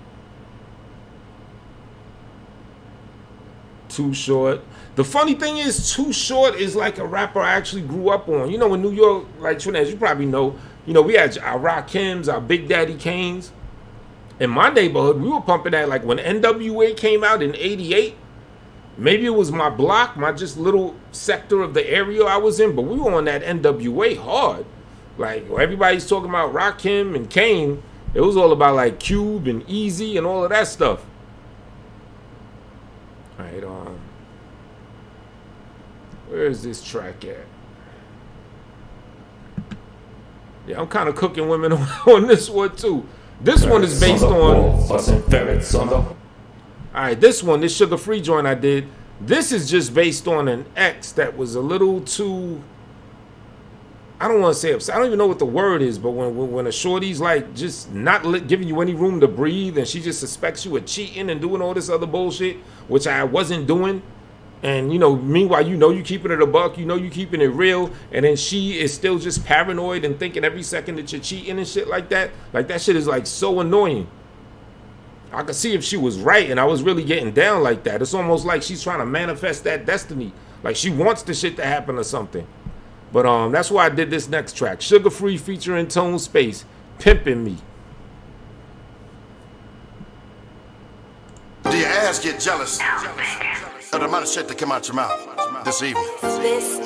Too Short. The funny thing is, Too Short is like a rapper I actually grew up on. In New York, like Trinez, you probably know, we had our Rakims, our Big Daddy Kanes. In my neighborhood, we were pumping that like when NWA came out in '88. Maybe it was my block, my just little sector of the area I was in, but we were on that NWA hard. Like everybody's talking about Rakim and Kane. It was all about like Cube and Easy and all of that stuff. All right, where is this track at? Yeah, I'm kind of cooking women on this one too. This one is based on. Alright, this sugar-free joint I did. This is just based on an ex that was a little too. I don't want to say upset. I don't even know what the word is, but when a shorty's like just not giving you any room to breathe, and she just suspects you of cheating and doing all this other bullshit, which I wasn't doing. And meanwhile, you keeping it a buck, you keeping it real, and then she is still just paranoid and thinking every second that you're cheating and shit like that. Like that shit is like so annoying. I could see if she was right and I was really getting down like that. It's almost like she's trying to manifest that destiny. Like she wants the shit to happen or something. But that's why I did this next track. Sugar Free featuring Tone Space, Pimpin' Me. Do your ass get jealous of the amount of shit that come out your mouth this evening? This is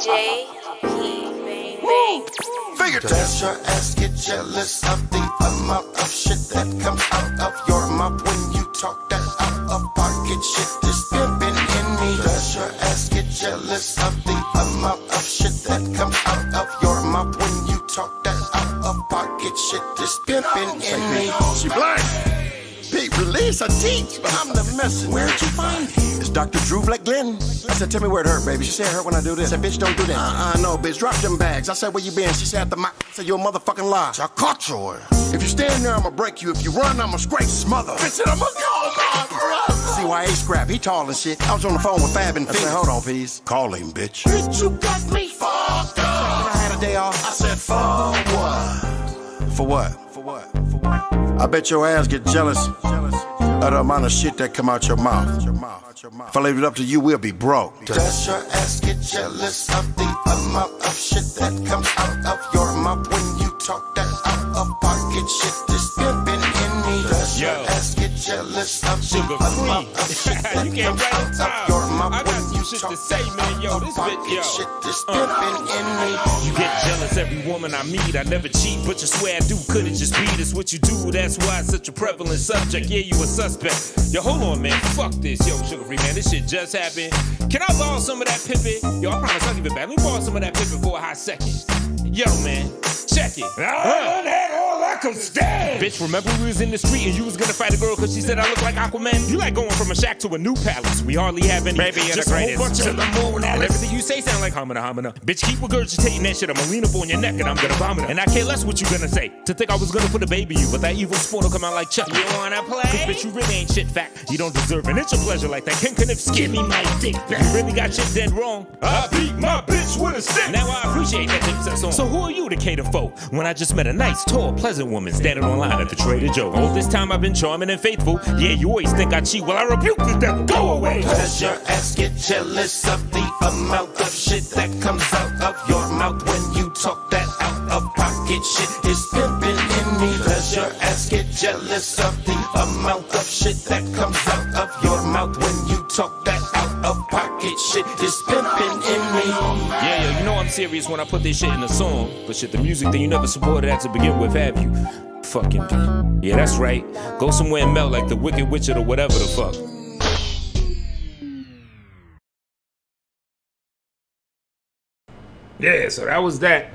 JP, baby. Figure does your ass get jealous of the amount of shit that comes out of your mouth when you talk that out of pocket shit is pimping in me? Does your ass get jealous of the amount of shit that comes out of your mouth when you talk that out of pocket shit is pimping in me? She blind. Pete, release or teach, but I'm the messenger. Where'd you find him? It's Dr. Drew Black Glenn. I said, tell me where it hurt, baby. She said it hurt when I do this. I said, bitch, don't do that. No, bitch, drop them bags. I said, where you been? She said, at the mic. I said, you're a motherfucking lie. I caught your ass. If you stand there, I'ma break you. If you run, I'ma scrape smother. Bitch, I'ma go, my brother. CYA scrap, he tall and shit. I was on the phone with Fab and Fee. I said, hold on, please. Call him, bitch. Bitch, you got me fucked up. I had a day off. I said, for what? For what? For what? For what? I bet your ass get jealous of the amount of shit that come out your mouth. If I leave it up to you, we'll be broke. Does your ass get jealous of the amount of shit that comes out of your mouth when you talk that out of pocket shit is pimping in me? Does your ass get jealous of the amount of shit that comes out of your mouth when you talk that out of pocket shit is pimping in me? You get jealous every woman I meet. I never cheat, but you swear I do. Could it just be this what you do? That's why it's such a prevalent subject. Yeah, you a suspect. Yo, hold on, man. Fuck this. Yo, Sugar Free, man. This shit just happened. Can I borrow some of that pimpin'? Yo, I promise I'll give it back. Let me borrow some of that pimpin' for a hot second. Yo, man. Check it. All I can stand. Bitch, remember we was in the street and you was gonna fight a girl cause she said I look like Aquaman? You like going from a shack to a new palace. We hardly have any. Maybe you're just the greatest. A whole bunch of the moon. And everything you say sound like hamina. Bitch, keep regurgitating that shit. I'ma lean up on your neck and I'm gonna vomit. And I care less what you gonna say. To think I was gonna put a baby in you, but that evil spawn will come out like Chuck. You wanna play? Cause bitch, you really ain't shit fat. You don't deserve an inch of pleasure like that. Ken Kniff, give me my dick back. You really got shit dead wrong. I beat my bitch with a stick. Now I appreciate that dipset song. So who are you to cater for? When I just met a nice, tall, pleasant woman standing online at the Trader Joe. All this time I've been charming and faithful. Yeah, you always think I cheat. Well, I rebuke the devil. Go away. Does your ass get jealous of the amount of shit that comes out of your mouth when you talk that out of pocket shit is pimping in me? Does your ass get jealous of the amount of shit that comes out of your mouth when you talk that out of pocket shit is pimping in me? Yeah, you know I'm serious when I put this shit in a song. But shit, the music that you never supported at to begin with, have you? Fucking P. Yeah, that's right. Go somewhere and melt like the Wicked Witch or whatever the fuck. Yeah, so that was that.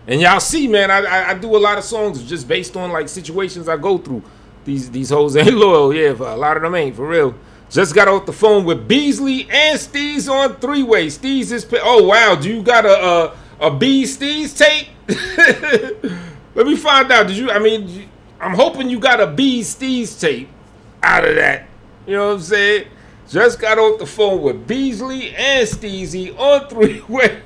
And y'all see, man, I do a lot of songs just based on like situations I go through. These hoes ain't loyal, yeah, but a lot of them ain't, for real. Just got off the phone with Beasley and Steez on three-way. Steez is, oh wow, do you got a B Steez tape? Let me find out. I'm hoping you got a B Steez tape out of that. You know what I'm saying? Just got off the phone with Beasley and Steezy on three-way.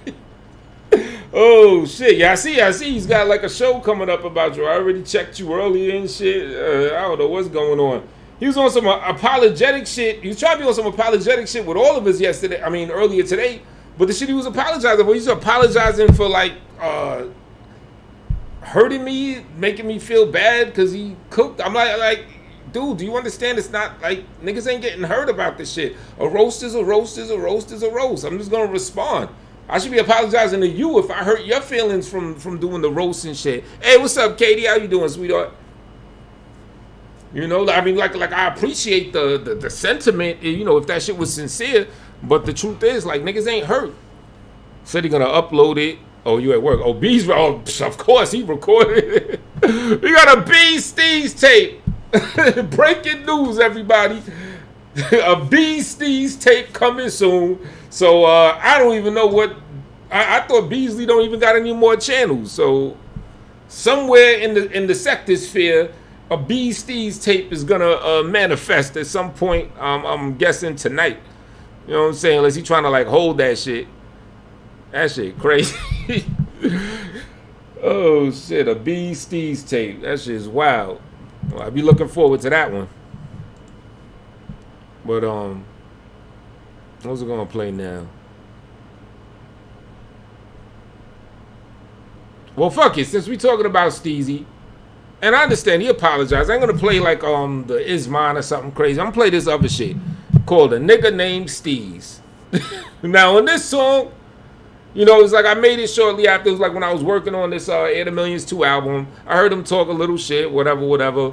Oh shit! Yeah, I see. He's got like a show coming up about you. I already checked you earlier and shit. I don't know what's going on. He was on some apologetic shit. He was trying to be on some apologetic shit with all of us earlier today. But the shit he was apologizing for, he's apologizing for like hurting me, making me feel bad because he cooked. I'm like, dude, do you understand? It's not like niggas ain't getting hurt about this shit. A roast is a roast is a roast is a roast. I'm just gonna respond. I should be apologizing to you if I hurt your feelings from doing the roast and shit. Hey, what's up, Katie? How you doing, sweetheart? You know, I mean, like I appreciate the sentiment, you know, if that shit was sincere. But the truth is, like, niggas ain't hurt. Said he gonna upload it. Oh, you at work? Oh, B's. Oh, of course he recorded it. We got a B Steez tape. Breaking news, everybody. A B Steez tape coming soon. So I don't even know what. I thought Beasley don't even got any more channels. So somewhere in the sector sphere, a B Steez tape is gonna manifest at some point. I'm guessing tonight. You know what I'm saying? Unless he trying to like hold that shit. That shit crazy. Oh shit, a B Steez tape. That shit is wild. Well, I'll be looking forward to that one. But what's it gonna play now? Well, fuck it. Since we talking about Steezy, and I understand he apologized. I ain't gonna play like the Isman or something crazy. I'm gonna play this other shit called A Nigga Named Steez. Now on this song, you know, it's like I made it shortly after. It was like when I was working on this Air the Millions 2 album. I heard him talk a little shit, whatever.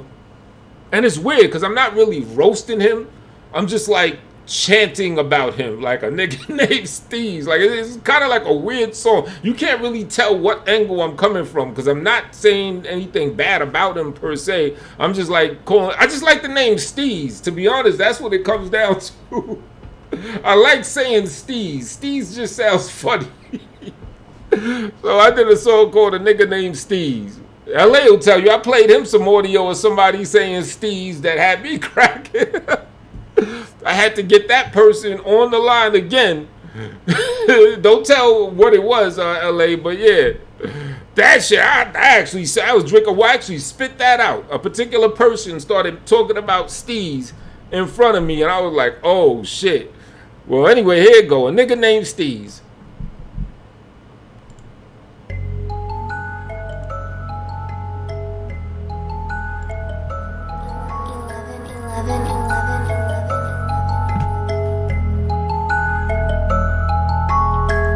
And it's weird because I'm not really roasting him. I'm just like chanting about him like a nigga named Steez. Like it's kind of like a weird song. You can't really tell what angle I'm coming from because I'm not saying anything bad about him per se. I'm just like calling. I just like the name Steez. To be honest, that's what it comes down to. I like saying Steez. Steez just sounds funny. So I did a song called A Nigga Named Steez. LA will tell you I played him some audio of somebody saying Steez that had me cracking. I had to get that person on the line again. Don't tell what it was, LA, but yeah. That shit, I was drinking, well, I actually spit that out. A particular person started talking about Steez in front of me, and I was like, oh shit. Well, anyway, here you go. A nigga named Steez.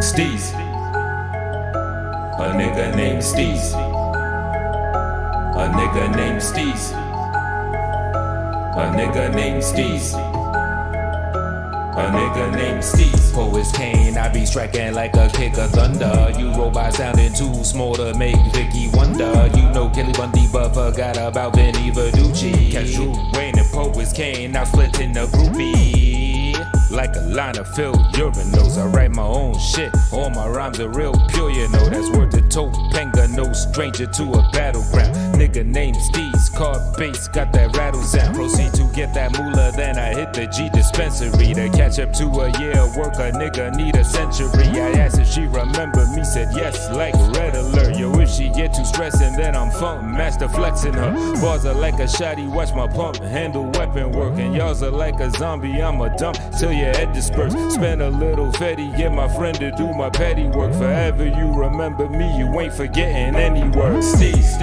Steez. A nigga named Steez. A nigga named Steez. A nigga named Steez. A nigga named Steez. Poets Kane, I be striking like a kick of thunder. You robot sounding too small to make Vicky wonder. You know Kelly Bundy, but forgot about Vinny Verducci. Catch Drew Wayne and Poets Kane, now splitting the groupie. Like a line of filled urinals, I write my own shit. All my rhymes are real pure, you know. That's word to Topanga, no stranger to a battleground. Nigga named Steez, card bass, got that rattle sound. Proceed to get that moolah, then I hit the G dispensary. To catch up to a year of work, a nigga need a century. I asked if she remembered me, said yes, like red alert. Yo, if she get too stressing, then I'm funk master flexing her. Bars are like a shotty, watch my pump handle weapon work. And y'all's are like a zombie, I'm a dump till your head disperse. Spend a little fetty, get my friend to do my petty work. Forever you remember me, you ain't forgetting any word. Steez.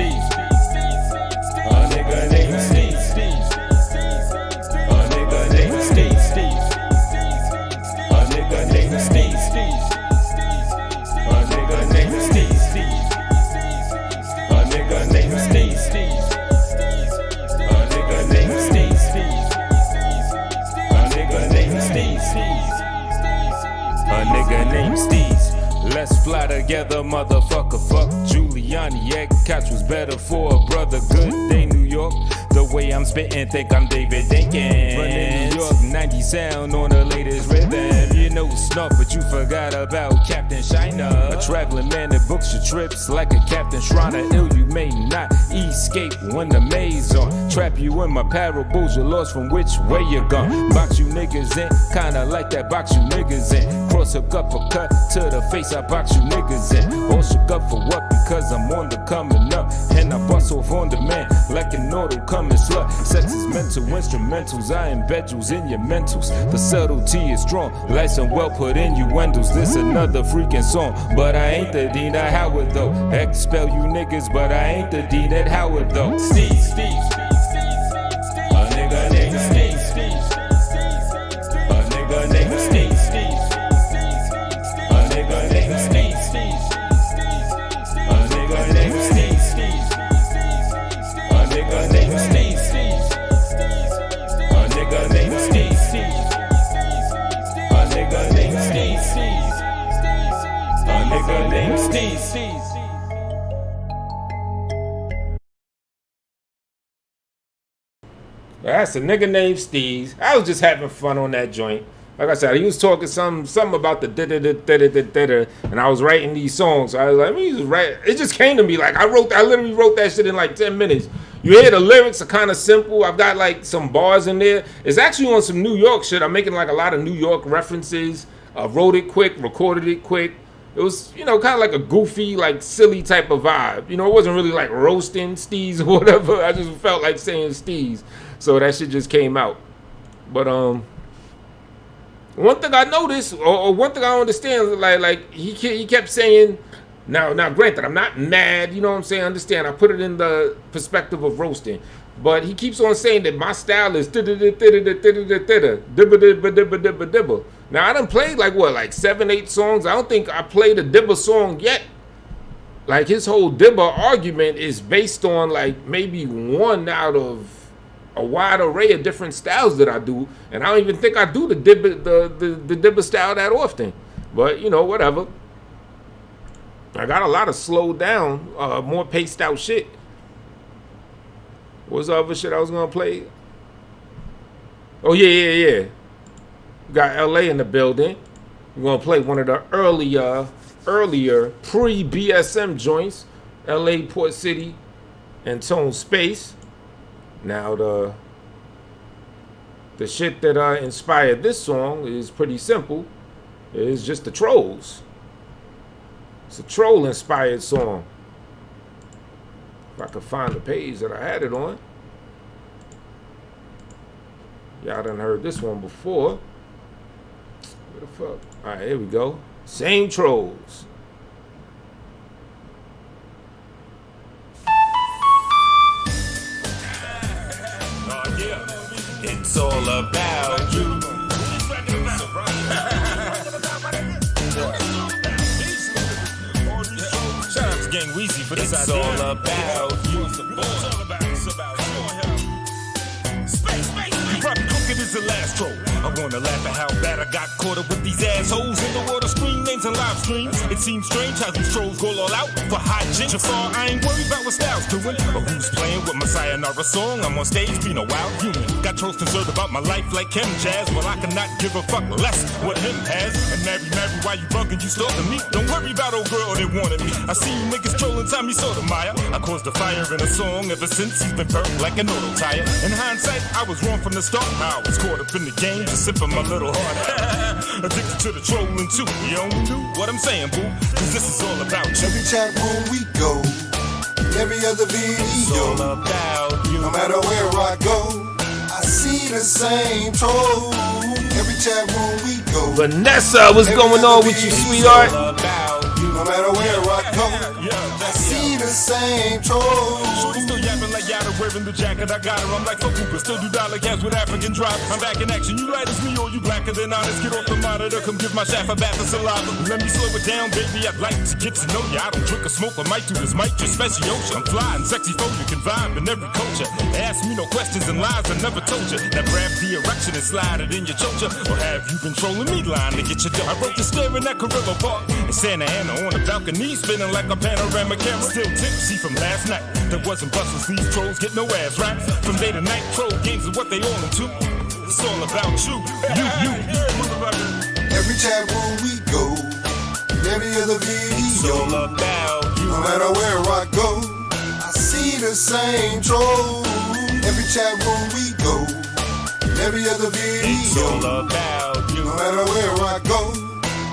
A nigga named Steez. A nigga named Steez. A nigga named Steez. A nigga named Steez. A nigga named Steez. A nigga named Steez. A nigga named Steez. A nigga named Steez. Let's fly together, motherfucker. Fuck Giuliani. Egg couch was better for a brother. Good day, New York. The way I'm spitting, think I'm David Dinkins. Running New York 90 sound on the latest rhythm. You know snuff, but you forgot about Captain Shiner. A traveling man that books your trips like a Captain Shriner. Ill, you may not escape when the maze on. Trap you in my parables, you're lost from which way you're gone. Box you niggas in, kinda like that box you niggas in. Cross hook up a cut to the face, I box you niggas in. All shook up for what? Because I'm on the coming up. And I bust off on demand like an auto coming slut. Sex is mental, instrumentals, I embed you in your mentals. The subtlety is strong, like some well put innuendos. This another freaking song, but I ain't the Dean at Howard though. Expel you niggas, but I ain't the Dean at Howard though. Steez. A nigga named Steez. A nigga named Steez. A nigga named Steez. A nigga named Steez. A nigga named Steez. A nigga named Steez. A nigga named Steez. A nigga named Steez. That's a nigga named Steez. I was just having fun on that joint. Like I said, he was talking something about the da-da-da-da-da-da-da, and I was writing these songs. So I was like, let me just write. It just came to me. Like, I literally wrote that shit in like 10 minutes. You hear the lyrics are kind of simple. I've got like some bars in there. It's actually on some New York shit. I'm making like a lot of New York references. I wrote it quick, recorded it quick. It was, you know, kind of like a goofy, like silly type of vibe. You know, it wasn't really like roasting Steez or whatever. I just felt like saying Steez. So that shit just came out. But one thing I noticed, or one thing I don't understand, like he kept saying, now granted, I'm not mad, you know what I'm saying? I understand. I put it in the perspective of roasting. But he keeps on saying that my style is dibba. Now I done played like 7, 8 songs. I don't think I played a dibba song yet. Like his whole dibba argument is based on like maybe one out of a wide array of different styles that I do, and I don't even think I do the dibba style that often. But you know, whatever. I got a lot of slowed down, more paced out shit. What's the other shit I was gonna play? Oh yeah. Got LA in the building. We're gonna play one of the earlier pre-BSM joints. LA, Port City, and Tone Space. Now the shit that inspired this song is pretty simple. It's just the trolls. It's a troll inspired song. If I could find the page that I had it on. Y'all done heard this one before. Where the fuck? Alright, here we go. Same trolls. It's all about you. Shout out to Gang Weezy for this idea. It's all about you. You probably crooked as the last troll. I wanna laugh at how bad I got caught up with these assholes in the world of screen names and live streams. It seems strange how these trolls go all out for hijinks. Jafar, I ain't worried about what style's doing, but who's playing with my sayonara song? I'm on stage being a wild human. Got trolls concerned about my life like Kim Jazz. Well, I cannot give a fuck less what him has. And Mary, why you bugging? You stalking me? Don't worry about old girl, they wanted me. I see you niggas trolling Tommy Sotomayor. I caused a fire in a song ever since he's been burnt like an auto tire. In hindsight, I was wrong from the start. I was caught up in the game, just sipping my little heart. Addicted to the trolling too. You only knew what I'm saying, boo. Cause this is all about you. Every chat room we go, every other video, it's all about you. No matter where I go, I see the same troll. Every chat room we go. Vanessa, what's going on with you, sweetheart? No matter where I go, I see the same troll. Shorty still yapping like Yada wearing the jacket. I got her, I'm like fuck Cooper. Still do dollar cash with African drive. I'm back in action. You light as me or you blacker than honest. Get off the monitor, come give my shaft a bath of saliva. Let me slow it down, baby. I'd like to get to know ya. I don't drink or smoke, I might do this, might just special. I'm fly and sexy for you can vibe in every culture. Ask me no questions and lies I never told you. Now grab the erection and slide it in your chocha. Or have you been trolling me lying to get your dough? I wrote the staring at Carrillo Park in Santa Ana on the balcony, spinning like a panorama camera. Still tipsy from last night. There wasn't buses, these trolls get no ass right. From day to night, troll games is what they all into. It's all about you. Every chat room we go, every other video, it's all about you. No matter where I go, I see the same troll. Every chat room we go, every other video, it's all about you. No matter where I go,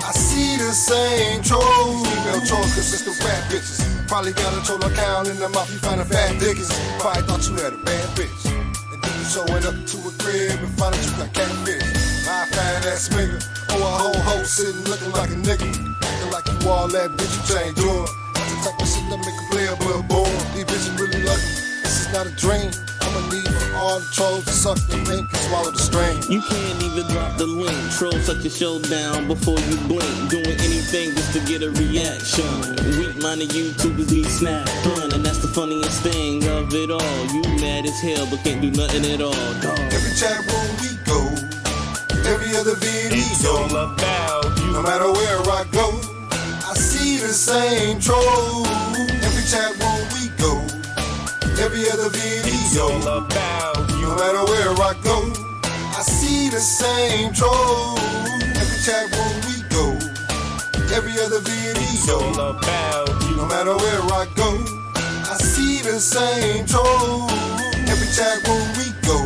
I see the same trolls. Female trolls consist of rap bitches. Probably got a troll account in the mouth, you find a fat dickens. Probably thought you had a bad bitch. And then you showing up to a crib and find out you got catfish. My fat ass nigga, or a whole hoe sitting looking like a nigga. Acting like you all that bitch you ain't doing. That's the type of shit that make a player blood born. These bitches really love me. This is not a dream. I'ma need for all the trolls to suck the pink and swallow the string. You can't even drop the link. Trolls shut your show down before you blink. Doing anything just to get a reaction. Weak-minded YouTubers be snapped on, and that's the funniest thing of it all. You mad as hell but can't do nothing at all, dog. Every chat room we go, every other video, it's all about you. No matter where I go, I see the same troll. Every chat room we go, every other video, it's all about you. No matter where I go, I see the same troll. Every chat room we go, every other video, it's all about you. No matter where I go, I see the same troll. Every chat room we go,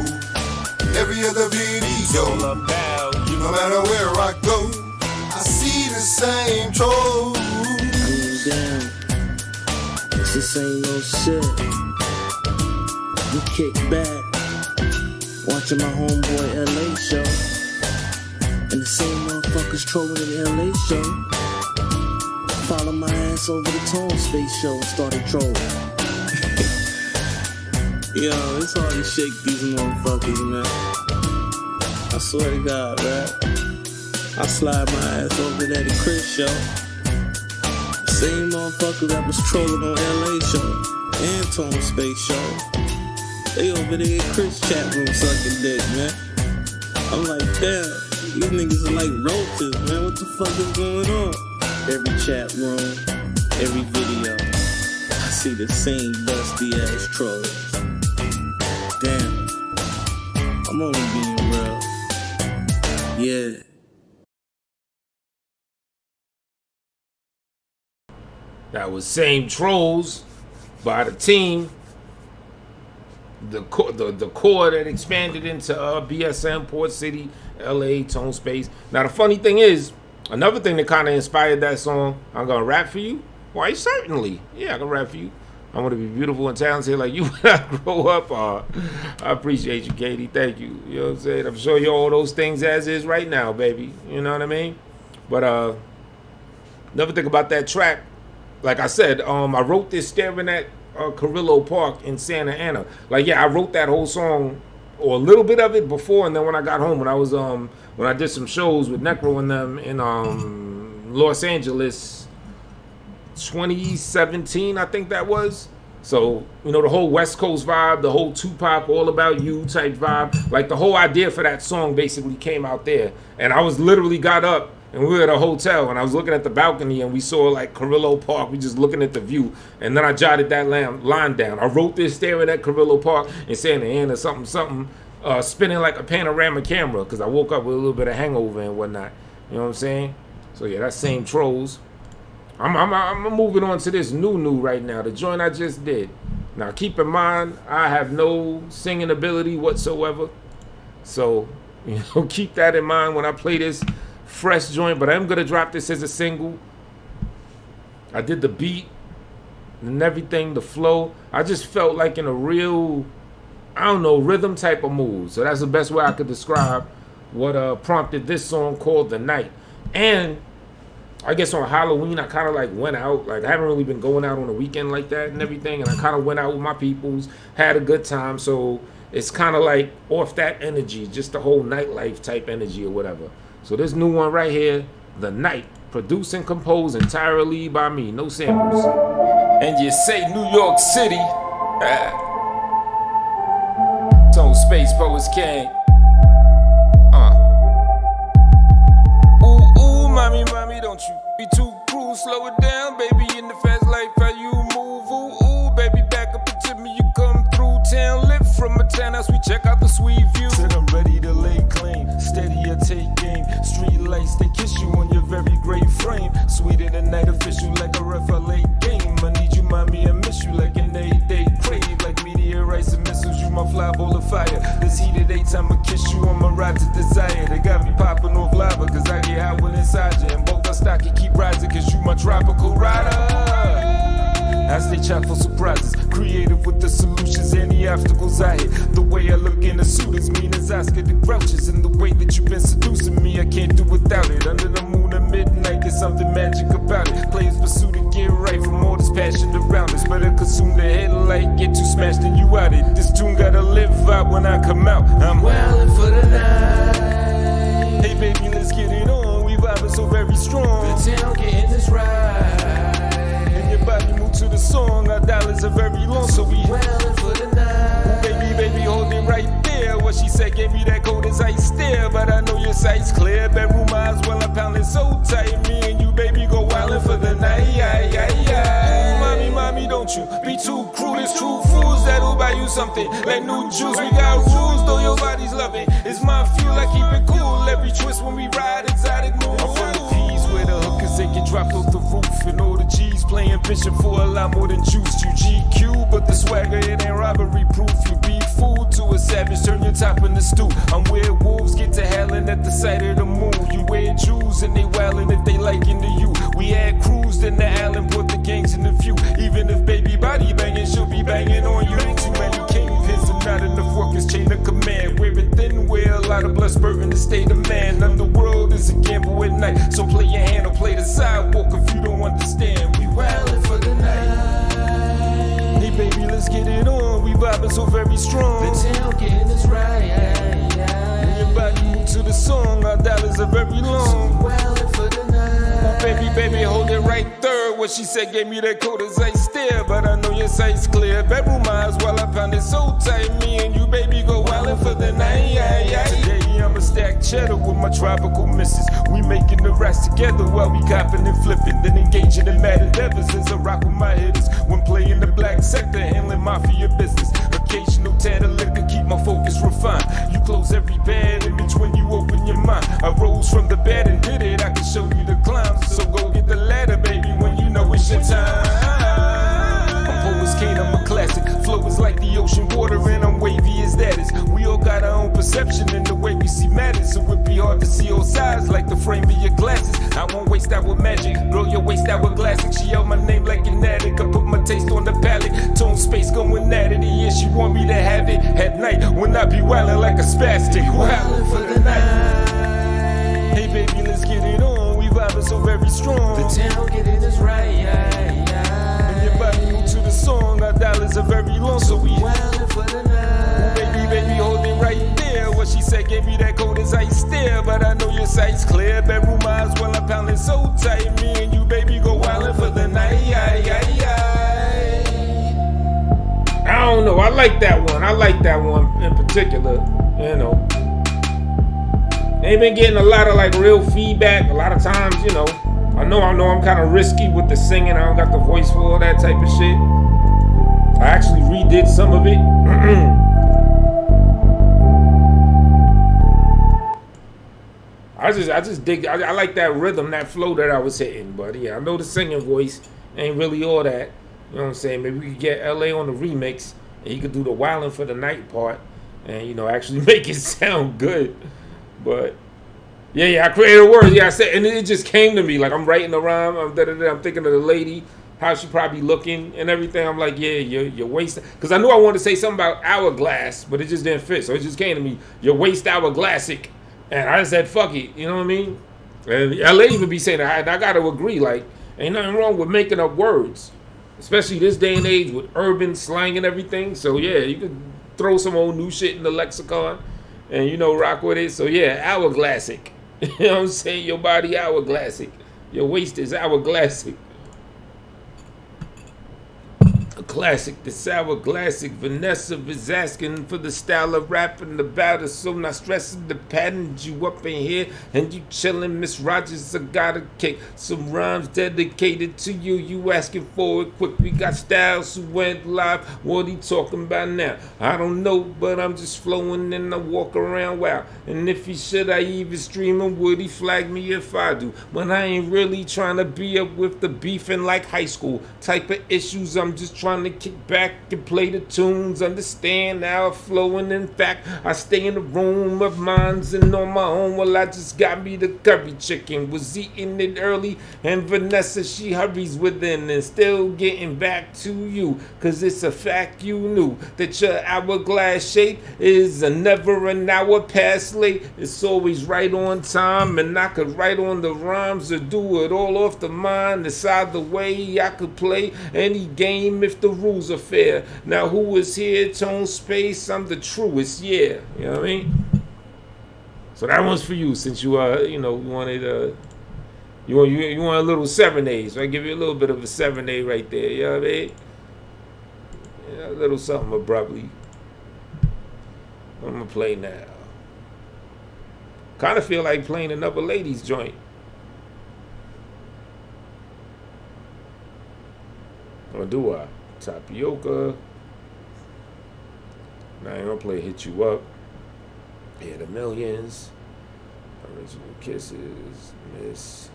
every other video, it's all about you. No matter where I go, I see the same troll. It's the same old shit. We kick back, watching my homeboy LA show. And the same motherfuckers trolling the LA show. Follow my ass over the Tone Space show and started trolling. Yo, it's hard to shake these motherfuckers, man. I swear to God, man. I slide my ass over there to Chris show. Same motherfucker that was trolling on LA show and Tone Space show. They over there in Chris chat room sucking dick, man. I'm like, damn, these niggas are like roaches, man. What the fuck is going on? Every chat room, every video, I see the same dusty ass trolls. Damn, I'm only being real. Yeah. That was Same Trolls by the team. The core that expanded into BSM, Port City, LA, Tone Space. Now the funny thing is, another thing that kind of inspired that song, I'm gonna rap for you. Why, certainly. Yeah, I can rap for you. I'm gonna be beautiful and talented like you when I grow up. I appreciate you, Katie. Thank you. You know what I'm saying? I'm sure you're all those things as is right now, baby. You know what I mean? But another thing about that track, like I said, I wrote this staring at Carrillo Park in Santa Ana. Like, yeah, I wrote that whole song, or a little bit of it before, and then when I got home, when I was when I did some shows with Necro and them in Los Angeles, 2017, I think that was. So, you know, the whole West Coast vibe, the whole Tupac, All About You type vibe, like the whole idea for that song basically came out there. And I was literally got up and we were at a hotel and I was looking at the balcony and we saw like Carrillo Park. We just looking at the view. And then I jotted that line down. I wrote this staring at Carrillo Park in Santa Ana, something, spinning like a panorama camera because I woke up with a little bit of hangover and whatnot. You know what I'm saying? So yeah, that's Same Trolls. I'm moving on to this new right now, the joint I just did. Now keep in mind, I have no singing ability whatsoever. So, you know, keep that in mind when I play this fresh joint, but I'm gonna drop this as a single. I did the beat and everything, the flow. I just felt like in a real, I don't know, rhythm type of mood. So that's the best way I could describe what prompted this song called The Night. And I guess on Halloween, I kind of like went out. Like, I haven't really been going out on the weekend like that and everything. And I kind of went out with my peoples, had a good time. So it's kind of like off that energy, just the whole nightlife type energy or whatever. So this new one right here, The Night, produced and composed entirely by me, no samples. And you say New York City. Tone Space Poets King. Ooh, mommy, don't you be too cruel. Slow it down, baby, in the fast life, how you move. Ooh, baby, back up into me, you come through town. Lift from a townhouse, we check out the sweet view. Said I'm ready to lay claim, steady or take game. Street lights, they kiss you on your very great frame. Sweet in the night, official like a ref, a late game. I need you, mommy, I miss you like an 8-day crave. Like meteorites and missiles, you my fly ball of fire. This heated daytime, I kiss you on my ride to desire. They got me popping off lava, cause I get hot when inside you. And both our stock, you keep rising, cause you my tropical rider. I stay chock for surprises, creative with the solutions, any obstacles I hit. The way I look in a suit is mean as Oscar the Grouches. And the way that you've been seducing me, I can't do without it. Under the moon at midnight, there's something magic about it. Players pursue to get right from all this passion around us. Better consume the headlight, get too smashed and you out it. This tune gotta live vibe when I come out. I'm wildin' for the night. Hey baby, let's get it on, we vibing so very strong. The town getting this right. Body move to the song, our dollars are very long, so we wildin' for the night. Ooh, baby, hold it right there. What she said gave me that cold as ice stare, but I know your sight's clear. Bedroom eyes, well, I'm pounding so tight. Me and you, baby, go wildin' for the night. Ooh, mommy, don't you be too cruel. It's true fools that'll buy you something like new juice. We got rules, though your body's loving. It's my fuel, I keep it cool. Every twist when we ride, exotic move. I'm from the P's where the hookers they get dropped off the roof and all the G's playing Bishop for a lot more than juice. You GQ, but the swagger, it ain't robbery proof. You be fooled to a savage, turn your top in the stew. I'm where wolves get to howling at the sight of the moon. You wear jewels and they wildin' if they liking to you. We had crews, then the island put the gangs in the view. Even if baby lot of blood spurt in the state of man. Underworld is a gamble at night, so play your hand or play the sidewalk if you don't understand. We wildin' for the night. Hey baby, let's get it on. We vibing so very strong. The tailgate is right. When your body move to the song, our dollars are very long. Wildin' for the night. Baby, hold it right there. What she said gave me that cold as I stare, but I know your sight's clear. Bedroom eyes while I found it so tight. Me and you, baby, go wildin' for the night. Today I'm a stack cheddar with my tropical missus. We making the rest together while we copping and flipping, then engaging in mad endeavors as I rock with my hitters. When playing the black sector, handling mafia business. Occasional tad of liquor, keep my focus refined. You close every bad image when you open your mind. I rose from the bed and did it. I can show you the climb, so go get the ladder, baby, when you know it's your time. I'm Poets Kane, I'm a classic. Flow is like the ocean water, and I'm wavy as that is. We all got our own perception in the way we see matters, so it be hard to see all sides like the frame of your glasses. I won't waste our magic, blow your waist out with classic. She yelled my name like an addict. I put my taste on the palate, tone space going at it. Yeah, she want me to have it at night when I be wildin' like a spastic. Wildin' for the night. Hey baby, let's get it on. We vibing so very strong. The tailgate is right. And your body move to the song. Our dollars are very long, so we wildin' for the night. Baby, hold it right there. What she said gave me that cold as ice stare, but I know your sight's clear. Bedroom eyes while I'm pounding so tight. Me and you, baby, go wildin' for the night. I don't know. I like that one. I like that one in particular. You know, ain't been getting a lot of like real feedback. A lot of times, you know, I know I'm kind of risky with the singing. I don't got the voice for all that type of shit. I actually redid some of it. I just dig. I like that rhythm, that flow that I was hitting. But yeah, I know the singing voice ain't really all that. You know what I'm saying? Maybe we could get LA on the remix, and he could do the wildin' for the night part, and you know actually make it sound good. But yeah, I created words. Yeah, I said, and it just came to me like I'm writing a rhyme. I'm thinking of the lady, how she probably looking and everything. I'm like, yeah, your waist, because I knew I wanted to say something about hourglass, but it just didn't fit. So it just came to me, your waist hourglassic, and I said, fuck it. You know what I mean? And LA even be saying that. I got to agree. Like, ain't nothing wrong with making up words, especially this day and age with urban slang and everything. So yeah, you could throw some old new shit in the lexicon and, you know, rock with it. So yeah, hourglassic. You know what I'm saying? Your body hourglassic. Your waist is hourglassic. A classic, the sour classic. Vanessa is asking for the style of rapping about it, so not stressing the pattern. You up in here and you chillin', Miss Rogers. I got a cake, some rhymes dedicated to you. You asking for it quick. We got styles who went live. What he talking about now? I don't know, but I'm just flowing and I walk around wow. And if he should, I even stream him. Would he flag me if I do? But I ain't really trying to be up with the beefing like high school type of issues. I'm just trying to kick back and play the tunes, understand how I'm flowing. In fact, I stay in the room of mines and on my own. Well, I just got me the curry chicken, was eating it early, and Vanessa, she hurries within and still getting back to you, cause it's a fact you knew that your hourglass shape is a never an hour past late. It's always right on time, and I could write on the rhymes or do it all off the mind. It's either way I could play any game if the rules are fair. Now who is here? Tone space. I'm the truest. Yeah, you know what I mean. So that one's for you, since you you know, wanted you want a little serenade. So I give you a little bit of a serenade right there. You know what I mean? Yeah, a little something abruptly. I'm gonna play now. Kind of feel like playing another ladies joint. Or do I? Tapioca. Now I'm gonna play Hit You Up. Yeah, the Millions. Original Kisses. Miss.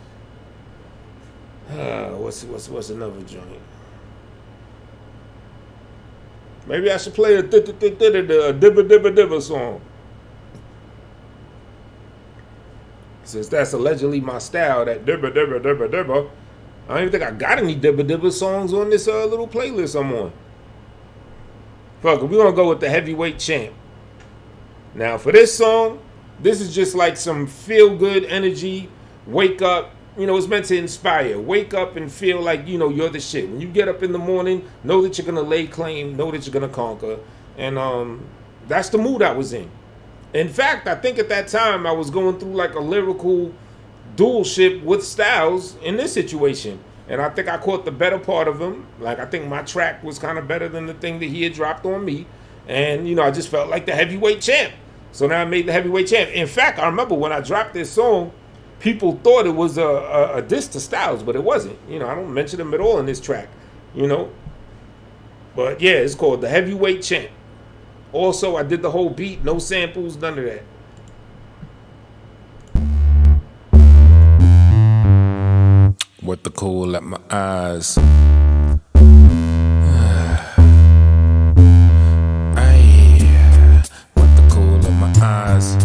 What's another joint? Maybe I should play a Dibba Dibba Dibba song. Since that's allegedly my style, that Dibba Dibba Dibba Dibba. I don't even think I got any Dibba Dibba songs on this little playlist I'm on. Fuck it, we're gonna go with the Heavyweight Champ. Now for this song, This is just like some feel-good energy. Wake up. You know, it's meant to inspire. Wake up and feel like, you know, you're the shit. When you get up in the morning, know that you're going to lay claim, know that you're going to conquer. And that's the mood I was in. In fact, I think at that time I was going through like a lyrical dualship with Styles in this situation. And I think I caught the better part of him. Like, I think my track was kind of better than the thing that he had dropped on me. And, you know, I just felt like the heavyweight champ. So now I made the heavyweight champ. In fact, I remember when I dropped this song, people thought it was a diss to Styles, but it wasn't. You know, I don't mention him at all in this track, you know. But, yeah, it's called the heavyweight champ. Also, I did the whole beat, no samples, none of that. What the cool at my eyes. Aye, what the cool at my eyes.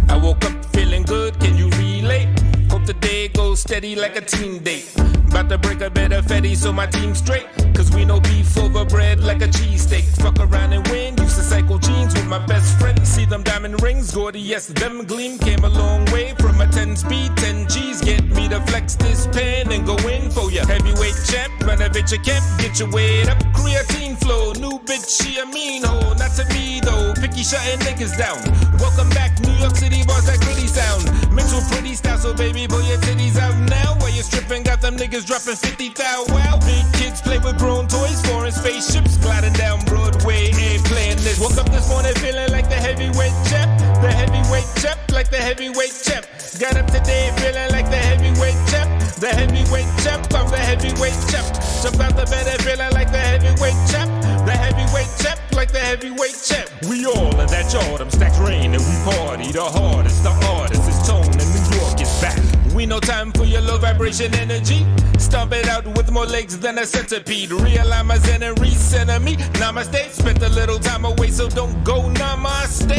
I woke up feeling good, can you relate? Hope the day goes steady like a team date. About to break a bit of fetty so my team's straight. Cause we know beef over bread like a cheesesteak. Fuck around and win, used to cycle jeans with my best friend. See them diamond rings, Gordy, yes, them gleam. Came a long way from a 10 speed, 10 G's. Get me to flex this pen and go in for ya. Heavyweight champ, renovate your camp, get your weight up. Creatine flow, new bitch, she a mean hoe. Not to me though, picky shutting niggas down. Welcome back, New York City bars that gritty sound. Mental pretty style, so baby, pull your titties out now. While you stripping, got them niggas dropping 50,000. Wow, big kids play with grown toys, foreign spaceships gliding down Broadway, ain't playing this. Woke up this morning feeling like the heavyweight champ, the heavyweight champ, like the heavyweight champ. Got up today feeling like the heavyweight champ, the heavyweight champ, I'm the heavyweight champ. Jumped out the bed and feeling like the heavyweight champ, the heavyweight champ, like the heavyweight champ. We all in that Jordan, stacks rain and we party the hardest, the artist is Tone and New York is back. We no time for your low vibration energy. Stomp it out with more legs than a centipede. Realign my zen and recenter me. Namaste. Spent a little time away, so don't go namaste.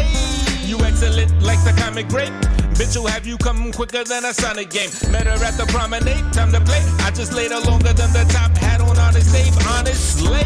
You excellent like the comic grape. Bitch, will have you come quicker than a Sonic game. Met her at the promenade, time to play. I just laid her longer than the top hat on Honest Dave. Honestly,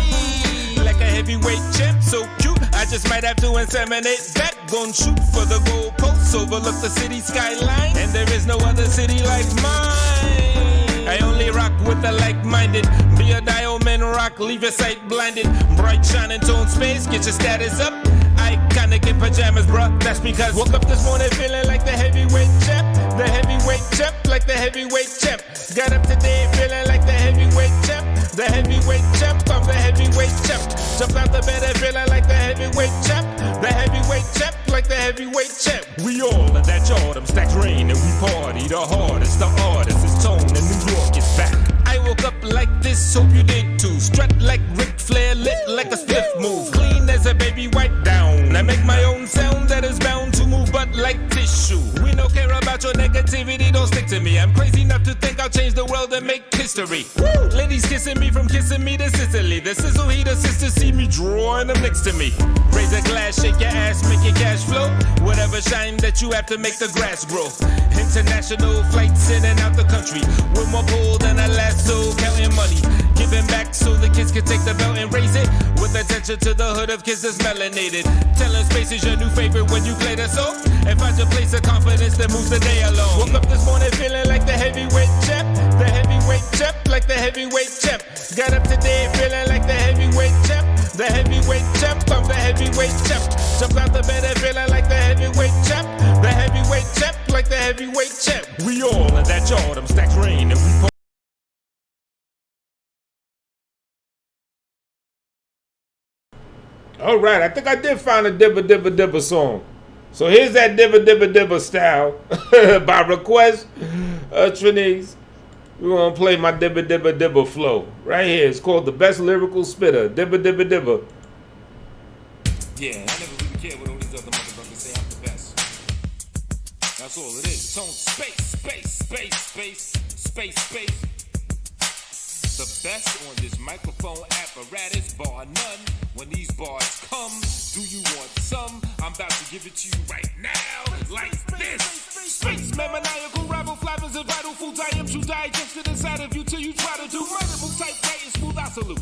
like a heavyweight champ, so cute. I just might have to inseminate that. Gon' shoot for the goalposts, overlook the city skyline, and there is no other city like mine. I only rock with the like-minded. Be a diamond rock, leave your sight blinded. Bright shining tone space, get your status up. Iconic in pajamas, bruh. That's because woke up this morning feeling like the heavyweight champ, the heavyweight champ, like the heavyweight champ. Got up today feeling like the heavyweight champ, the heavyweight champ, I'm the heavyweight champ. Jumped out the bed and feeling like the heavyweight champ, the heavyweight champ, like the heavyweight champ. We all in that Jordan, stacks rain and we party the hardest, the artist is Tone and New York is back. I woke up like this, hope you did too. Strut like Ric Flair, lit like a spliff move. Clean as a baby, wipe down. I make my own sound that is bound to move, but like tissue. We don't care about your negativity, don't stick to me. I'm crazy enough to think I'll change the world and make history. Woo! Ladies kissing me from kissing me to Sicily. The sizzle heater sisters see me drawing them next to me. Raise a glass, shake your ass, make your cash flow. Whatever shine that you have to make the grass grow. International flights in and out the country. With more pull than a lasso, counting money. Giving back so the kids can take the belt and raise it. With attention to the hood of kids that's melanated. Telling space is your new favorite when you play the song. And find your place of confidence that moves the day along. Woke up this morning feeling like the heavyweight champ, the heavyweight champ, like the heavyweight champ. Got up today feeling like the heavyweight champ, the heavyweight champ, I'm the heavyweight champ. Jumped out the bed and feeling like the heavyweight champ, the heavyweight champ, like the heavyweight champ. We all in that Jordan, stacks rain and we all right, I think I did find a Dibba Dibba Dibba song. So here's that Dibba Dibba Dibba style by request. Trinise, we're going to play my Dibba Dibba Dibba flow. Right here, it's called The Best Lyrical Spitter. Dibba Dibba Dibba. Yeah, I never really care what all these other motherfuckers say. I'm the best. That's all it is. Tone space, space, space, space, space, space. The best on this microphone apparatus, bar none. When these bars come, do you want some? I'm about to give it to you right now, like this. Space, maniacal, rival flappers and vital foods. I am to digest it inside of you till you try to do. Murderable type, right and smooth, I salute.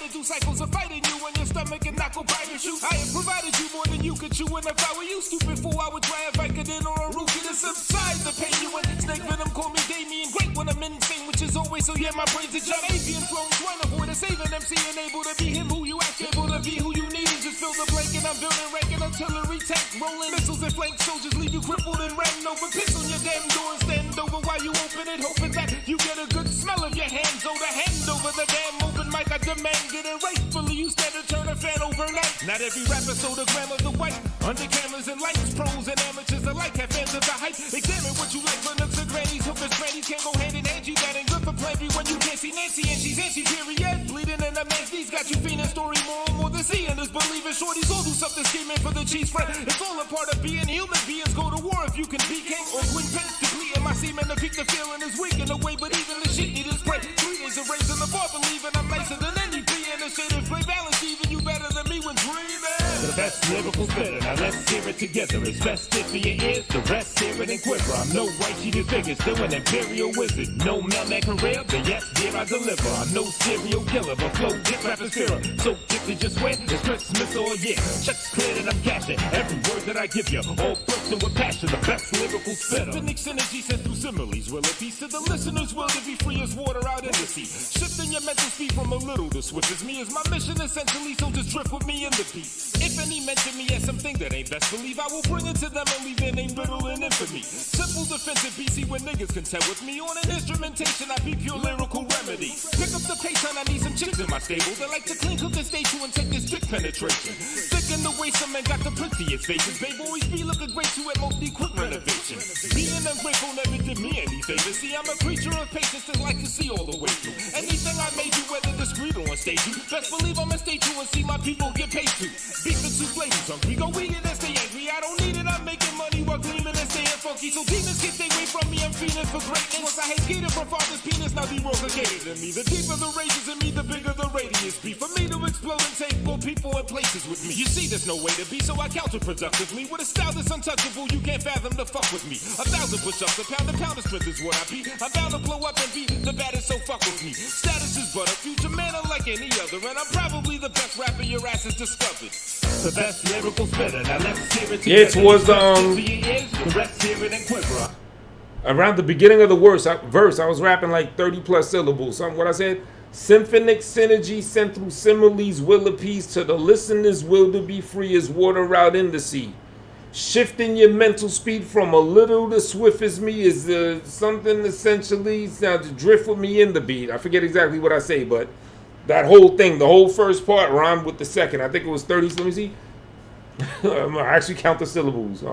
running through cycles of fighting you and your stomach and not go bite your shoe. I have provided you more than you could chew, and if I were you, stupid fool, I would try a Vicodin or a Ruki to subside the pain you and snake venom. Call me Damien Great when I'm in Spain, which is always so. Yeah, my brains are John Avian flown, trying to avoid a saving MC and able to be him who you act able to be, who you need, and just fill the blank. And I'm building ranking artillery tank, rolling missiles and flank soldiers, leave you crippled and ran over. Piss on your damn door and stand over while you open it, hoping that you get a good smell of your hands. Oh, the hand over the damn open mic, I demand it, and rightfully you stand and turn a fan overnight. Not every rapper sold a gram of the white. Under cameras and lights, pros and amateurs alike have fans of the hype. Examine what you like for nooks and grannies, hookers, grannies can't go hand in hand. You that ain't good for plan B when you can't see Nancy and she's anti period. Bleeding in the man's knees, got you feeling story more than seeing is believing. Shorties all do something scheming for the cheese friend. It's all a part of being human. Beings go to war if you can be king or queen pin. Depleting my semen to peak the feeling is weak in a way, but even the shit need is break. 3 days of raising the bar, believing I'm nicer than any B in the shade of play balance. Even you better than me when dreaming. The best lyrical spitter, now let's hear it together. It's best if for your ears, the rest hear it and quiver. I'm no white sheet is bigger, still an imperial wizard. No mailman career, but yes, here I deliver. I'm no serial killer, but flow get rappers fearer. So gifted just when it's Christmas or year. Checks cleared and I'm cashing every word that I give you. All bursting with passion, the best lyrical spitter. Infinite synergy sent through similes. Will it be to the listeners? Will it be free as water out in the sea? Shifting your mental speed from a little to swift as me is my mission essentially. So just drift with me in the beat. If any mention me as something that ain't best believe, I will bring it to them and leave their name brittle in infamy. Simple defensive BC when niggas contend with me. On an instrumentation, I be pure lyrical remedy. Pick up the pace and I need some chicks in my stable that like to clean, cook, and stay true and take this dick penetration. Thick in the waist, some men got the prettiest faces. Babe always be looking great too at most quick renovation. Being ungrateful never did me any favors. See, I'm a creature of patience that like to see all the way through. Anything I made you, whether discreet or on stage, you best believe I'ma stay true and see my people get paid too. Beef and soup ladies hungry, go eat it and stay angry. I don't need it, I'm making money while gleaming and staying funky. So demons can stay away from me, I'm feeling for greatness. Once I hate skated from father's penis, now be rogated in me. The deeper the rages in me, the bigger the radius be. For me to explode and take more people and places with me. You see, there's no way to be, so I counterproductively. With a style that's untouchable, you can't fathom the fuck with me. 1,000 push-ups, a pound of strength is what I be. I'm bound to blow up and be the baddest, so fuck with me. Status is but a future man unlike any other, and I'm probably the best rapper your ass has discovered. The best lyrical spitter, now let's hear it together. Yeah, towards around the beginning of the verse, I was rapping like 30 plus syllables. What I said? Symphonic synergy sent through similes will appease to the listener's will to be free as water out in the sea. Shifting your mental speed from a little to swift as me is something essentially now to drift with me in the beat. I forget exactly what I say, but that whole thing, the whole first part rhymed with the second. I think it was 30. Let me see. I actually count the syllables.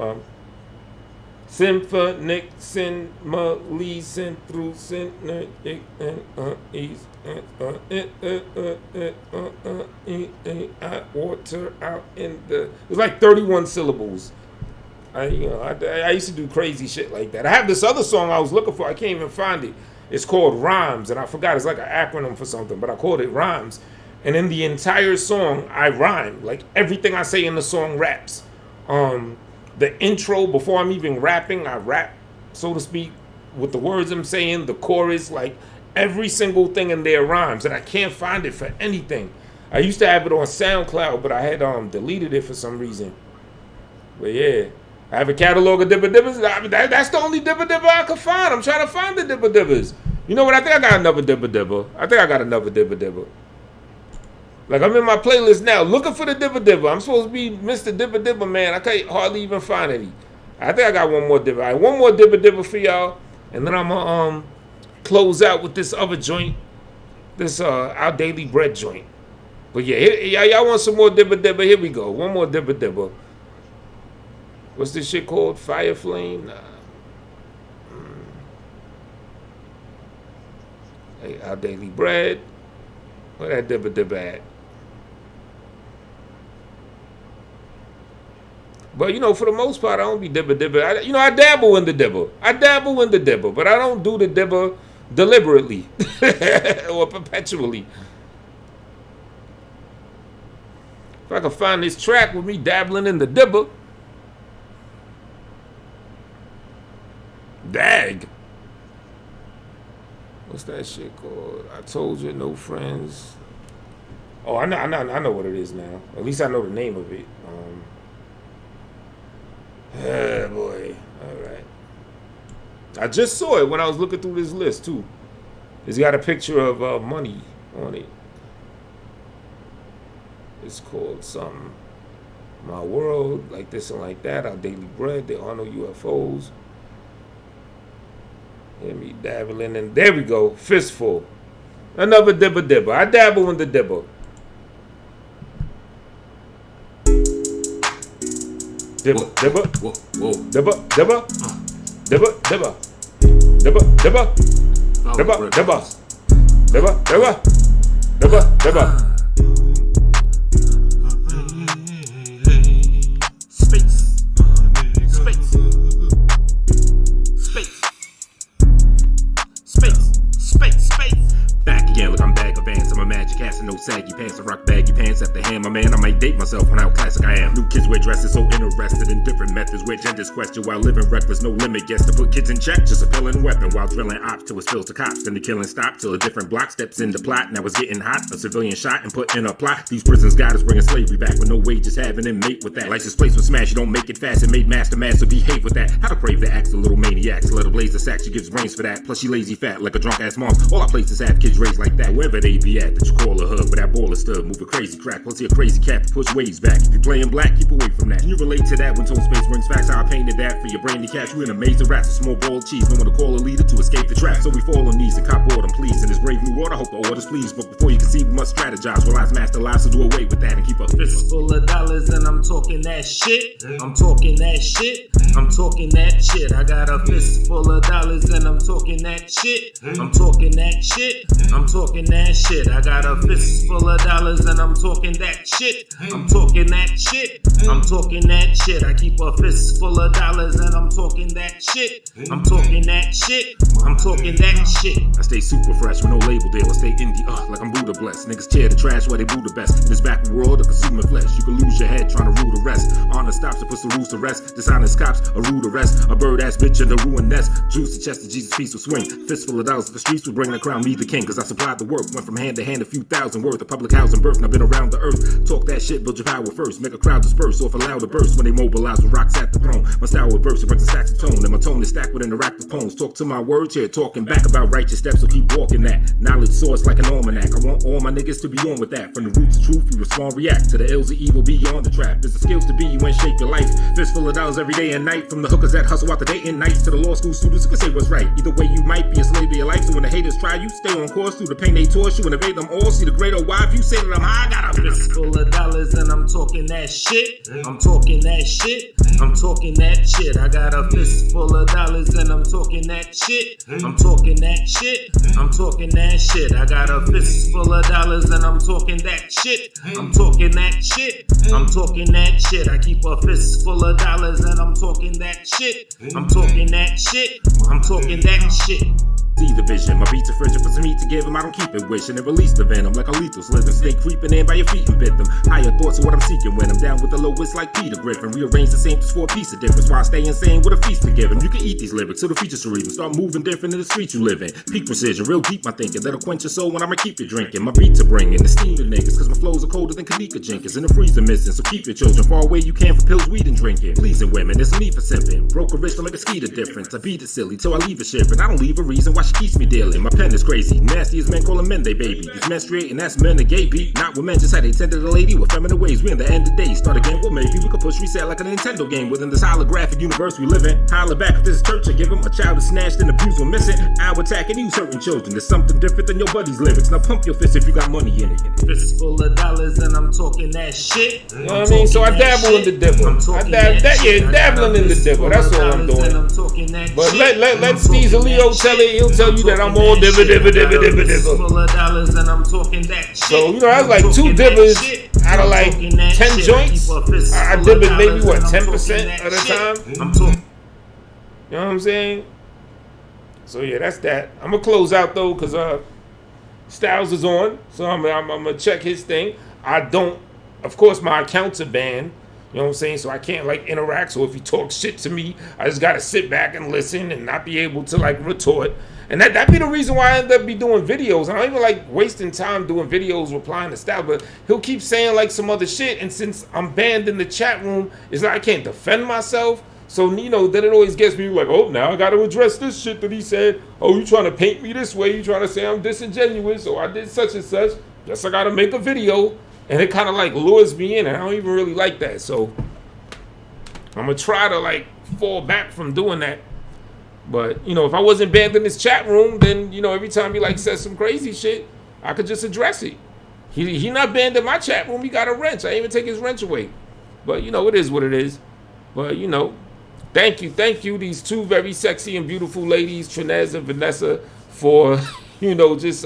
Symphonic, simile, sent through synergic, water out in the. It was like 31 syllables. I used to do crazy shit like that. I have this other song I was looking for. I can't even find it. It's called Rhymes, and I forgot. It's like an acronym for something, but I called it Rhymes. And in the entire song, I rhyme. Like everything I say in the song raps. The intro, before I'm even rapping, I rap, so to speak, with the words I'm saying. The chorus, like every single thing in there rhymes, and I can't find it for anything. I used to have it on SoundCloud, but I had deleted it for some reason. But yeah, I have a catalog of Dibba Dibbas. That's the only Dibba Dibba I could find. I'm trying to find the Dibba Dibbas. You know what? I think I got another Dibba Dibba. Like, I'm in my playlist now looking for the Dibba Dibba. I'm supposed to be Mr. Dibba Dibba, man. I can't hardly even find any. I think I got one more Dibba. All right, one more Dibba Dibba for y'all. And then I'm going to close out with this other joint. This Our Daily Bread joint. But yeah, y'all want some more Dibba Dibba? Here we go. One more Dibba Dibba. What's this shit called? Fire Flame? Nah. Hey, Our Daily Bread. Where that Dibba Dibba at? But, for the most part, I don't be Dibba Dibba. I dabble in the Dibba. But I don't do the Dibba deliberately or perpetually. If I can find this track with me dabbling in the Dibba. Dag. What's that shit called? I told you, no friends. Oh, I know what it is now. At least I know the name of it. Oh boy. All right. I just saw it when I was looking through this list too. It's got a picture of money on it. It's called something. My World, like this and like that. Our Daily Bread. There are no UFOs. Hear me dabbling, and there we go. Fistful. Another dibber. I dabble in the dibber. Dibber. Whoa. Dibber. Dibber. Space. Back again, look, I'm bag of ants. I'm a magic ass and no saggy pants. I rock baggy pants at the hand, my man. I might date myself on how classic I am. New kids wear dresses so interested in different methods where genders question while living reckless. No limit gets to put kids in check, just a pill and weapon while drilling ops till it spills to cops. Then the killing stops till a different block steps into plot. Now it's getting hot, a civilian shot and put in a plot. These prisons got us bringing slavery back with no wages, have an inmate with that. License plates with smash, you don't make it fast and made master so behave with that. How to crave the acts of little maniacs, let her blaze the sack, she gives brains for that. Plus she lazy fat like a drunk ass mom. All our places have kids raised like that. Wherever they be at, that you call a hood, but that baller stood, move a crazy crack. Plus he a crazy cat to push waves back. If you playing black, keep away from that. Can you relate to that when Tone Space brings facts? How I painted that for your brain to catch. You in a maze of rats, a small ball of cheese. No one to call a leader to escape the trap. So we fall on knees and cop boredom, please. In this brave new world, I hope the orders please. But before you can see, we must strategize. Realize master lives, so do away with that and keep a fist Full of dollars and I'm talking that shit. I'm talking that shit. I'm talking that shit. I got a fist full of dollars and I'm talking that shit. I'm talking that shit. I'm talking that shit. I got a fist full of dollars and I'm talking that shit. I'm talking that shit. I'm talking that shit. I keep a fist full of dollars and I'm talking that shit. I'm talking that shit. I'm talking that shit. I stay super fresh with no label deal. I stay indie, like I'm Buddha blessed. Niggas chair the trash while they boo the best. In this back world of consuming flesh, you can lose your head trying to rule the rest. Honor stops and puts the rules to rest. Dishonest cops, a rude arrest. A bird ass bitch in the ruined nest. Juicy chest of Jesus peace will swing. Fistful of dollars to the streets will bring the crown, me the king. Cause I supplied the work. Went from hand to hand, a few thousand worth of public housing birth. And I've been around the earth. Talk that shit, build your power first. Make a crowd disperse, or if allowed to burst when they mobilize with rocks at the throne. My style with verse, it brings a saxophone. And my tone is stacked with interactive poems. Talk to my words here, talking back about righteous steps, so keep walking that. Knowledge source like an almanac. I want all my niggas to be on with that. From the roots of truth, you respond, react to the ills of evil beyond the trap. There's the skills to be, you ain't shape your life. Fistful of dollars every day and night. From the hookers that hustle out the day and nights to the law school students who can say what's right. Either way, you might be a slave to your life. So when the haters try you, stay on course through the pain they torture you and evade them all. See the great old why if you say that I'm high, I got a fist full of dollars and I'm talking that shit. I'm talking that shit. I'm talking that shit. I got a fist full of dollars and I'm talking that shit. I'm talking that shit. I'm talking that shit. I got a fist full of dollars and I'm talking that shit. I'm talking that shit. I'm talking that shit. I keep a fist full of dollars and I'm talking that shit. I'm talking that shit. I'm talking that shit. See the vision, my beats are frigid for some heat to give them. I don't keep it wishing and release the venom like a lethal slither. Snake creeping in by your feet and bit them. Higher thoughts are what I'm seeking when I'm down with the lowest like Peter Griffin. Rearrange the same just for a piece of difference while I stay insane with a feast to give him. You can eat these lyrics so the features to read them. Start moving different in the streets you live in. Peak precision, real deep my thinking. That'll quench your soul when I'ma keep you drinking. My beats are bringing the steam to niggas cause my flows are colder than Kanika Jenkins. In the freezer missing, so keep your children far away you can for pills, weed and drinking. Pleasing women, it's me for simping. Broke a wrist to make a skeeter difference. I beat it silly till I leave it shipping. I don't leave a reason why she keeps me dealing. My pen is crazy, nasty as men calling men they baby. These menstruating, that's men a gay beat. Not with men, just how they tended a lady with feminine ways. We in the end of the day, start again. Well, maybe we could push reset like a Nintendo game within this holographic universe we live in. Holler back if this is church, I give them a child is snatched and abused or missing. I would attack and use hurting children. There's something different than your buddy's lyrics. Now pump your fist if you got money in it. Fist full of dollars and I'm talking that shit. You know what I mean? So I dabble in the dibble. Dabbling in the dibble. That's all I'm doing. But let Steve Leo tell it. He'll tell you that I'm all dibble. Full of dollars and I'm talking that shit. So you know that's like 2 dibbers out of like 10 joints. I dib it maybe what 10% of the time. You know what I'm saying? So yeah, that's that. I'm gonna close out though because Styles is on, so I'm gonna check his thing. I don't, of course, my accounts are banned. You know what I'm saying? So I can't like interact. So if he talks shit to me, I just gotta sit back and listen and not be able to like retort. And that be the reason why I end up be doing videos. I don't even like wasting time doing videos replying to stuff, but he'll keep saying like some other shit. And since I'm banned in the chat room, it's like I can't defend myself. So, you know, then it always gets me like, oh, now I got to address this shit that he said. Oh, you trying to paint me this way? You trying to say I'm disingenuous? Or I did such and such. Guess I got to make a video. And it kind of like lures me in. And I don't even really like that. So I'm going to try to like fall back from doing that. But, you know, if I wasn't banned in this chat room, then, you know, every time he like says some crazy shit, I could just address it. He not banned in my chat room. He got a wrench. I didn't even take his wrench away. But, you know, it is what it is. But, you know. Thank you, these two very sexy and beautiful ladies, Trinez and Vanessa, for, you know, just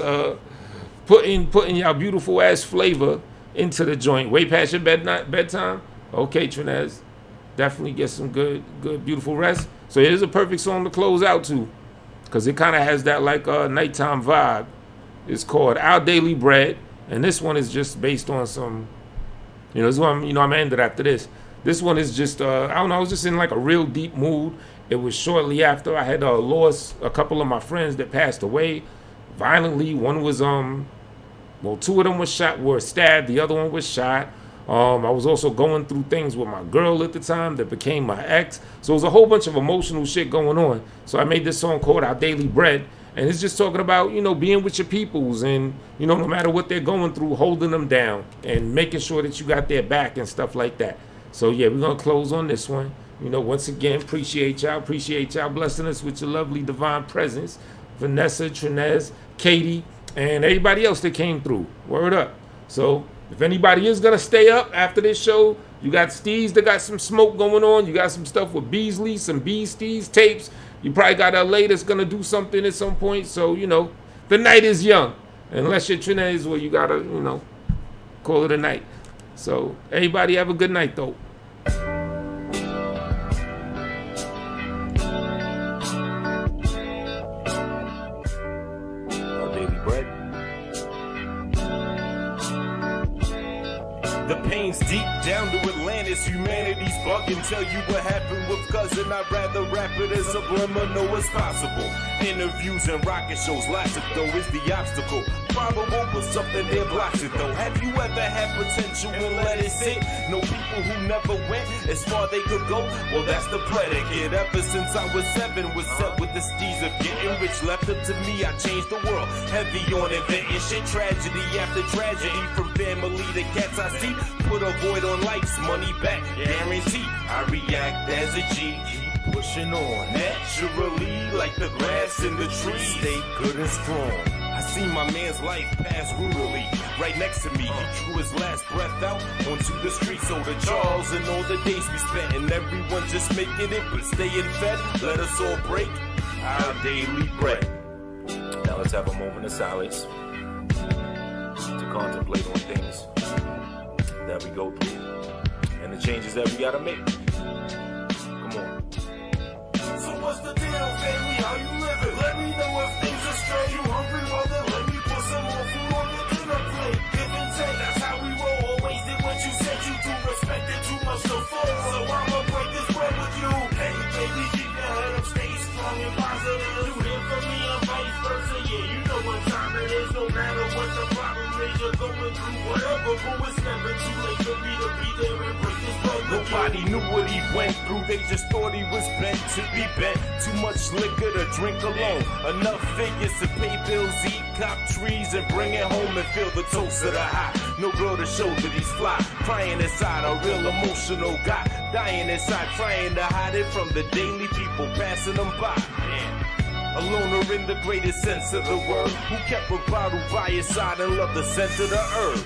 putting y'all beautiful ass flavor into the joint. Way past your bedtime? Okay, Trinez. Definitely get some good, beautiful rest. So here's a perfect song to close out to, because it kind of has that like nighttime vibe. It's called Our Daily Bread, and this one is just based on some, you know, this one, you know, I'm gonna end it after this. This one is just, I don't know, I was just in like a real deep mood. It was shortly after I had lost a couple of my friends that passed away violently. One was, well, two of them were stabbed. The other one was shot. I was also going through things with my girl at the time that became my ex. So it was a whole bunch of emotional shit going on. So I made this song called Our Daily Bread. And it's just talking about, you know, being with your peoples and, you know, no matter what they're going through, holding them down and making sure that you got their back and stuff like that. So, yeah, we're going to close on this one. You know, once again, appreciate y'all blessing us with your lovely divine presence. Vanessa, Trinez, Katie, and everybody else that came through. Word up. So, if anybody is going to stay up after this show, you got Steez that got some smoke going on. You got some stuff with Beasley, some Steez tapes. You probably got LA that's going to do something at some point. So, you know, the night is young. Unless you're Trinez, well, you got to, you know, call it a night. So, everybody have a good night, though. Our daily bread. The pain's deep down to Atlantis. Humanity's bugging. Tell you what happened with cousin. I'd rather rap it as subliminal as possible. Interviews and rocket shows. Logic, though, is the obstacle. Probable, but something there blocks it, though. Have you ever had potential and let it sit? No people who never went as far they could go? Well, that's the predicate. Ever since I was 7, was set with the steez of getting rich. Left up to me, I changed the world. Heavy on inventing shit. Tragedy after tragedy. From family to cats I see. Put a void on life's money back. Guarantee I react as a G. Keep pushing on. Naturally, like the grass in the tree. Stay good and strong. I see my man's life pass brutally. Right next to me, he drew his last breath out onto the street. So the Charles and all the days we spent, and everyone just making it, but staying fed. Let us all break our daily bread. Now let's have a moment of silence to contemplate on things that we go through and the changes that we gotta make. Come on. So what's the deal, family? How you living? Let me know if things are straight. You hungry, mother? Let me put some more food on your dinner plate. Give and take, that's how we roll. Always did what you said you do. Respected too much to fall. So I'ma break this bread with you. Hey, baby, keep your head up, stay strong and positive. You here for me and vice versa. Yeah, you know what time it is. No matter what the problem is, you're going through whatever. But it's never too late for me to be there and break this bread with you. Nobody knew what he went through. They just thought he was bent to be bent. Too much liquor to drink alone. Enough figures to pay bills, eat, cop trees, and bring it home and feel the toast of the hot. No girl to show that he's fly. Crying inside, a real emotional guy. Dying inside, trying to hide it from the daily people passing them by. A loner in the greatest sense of the word, who kept a bottle by his side and loved the scent of the herb.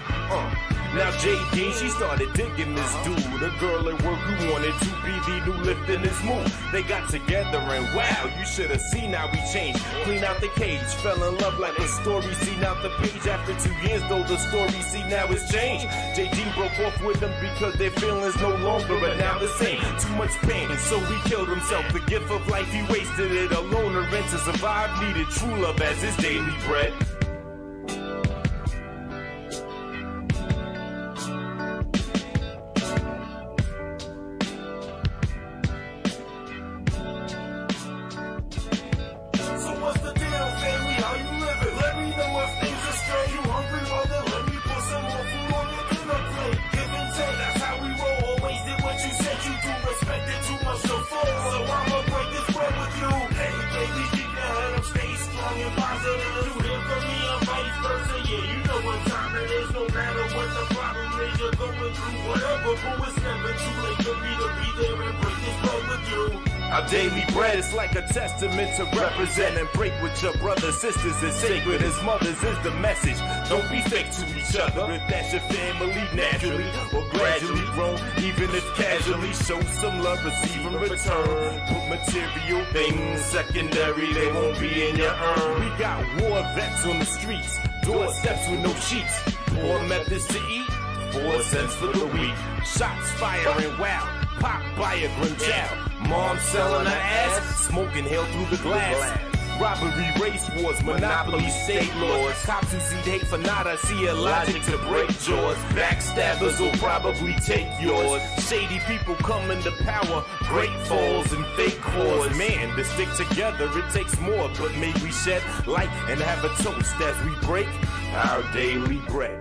Now JD, she started digging this dude. A girl at work who wanted to be the new lift in his mood. They got together and wow, you should have seen how he changed. Clean out the cage, fell in love like a story seen out the page. After 2 years though, the story see now it's changed. JD broke off with him because their feelings no longer are now the same. Too much pain, so he killed himself. The gift of life, he wasted it. A loner and to survive needed true love as his daily bread. you're going through whatever, but it's never too late for me to be there and break this bread with you. Our daily bread is like a testament to represent and break with your brothers, sisters, as sacred as mothers is the message. Don't be fake to each other. If that's your family, naturally or gradually grown, even if casually, show some love, receive in return. Put material things secondary, they won't be in your urn. We got war vets on the streets, doorsteps with no sheets. 4 methods to eat, 4 cents for the week. Shots firing, wow, pop by a grim chow. Mom selling her ass, smoking hell through the glass. Robbery, race wars, monopoly, state laws. Cops who see hate for nada, see a logic to break jaws. Backstabbers will probably take yours. Shady people come into power, great falls and fake wars. Man, to stick together it takes more, but may we shed light and have a toast as we break our daily bread.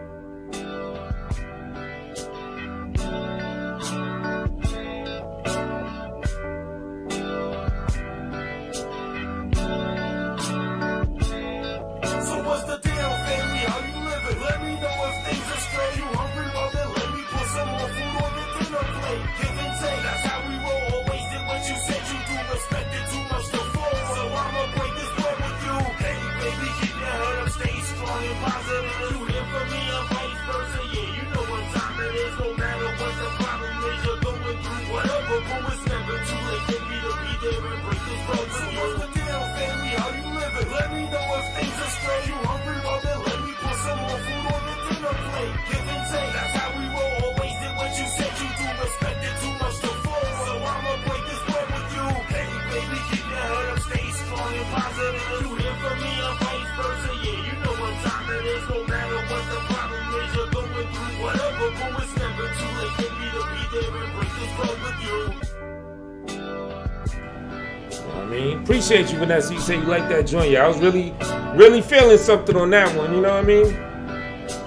Appreciate you, Vanessa. You say you like that joint. Yeah, I was really feeling something on that one. You know what I mean?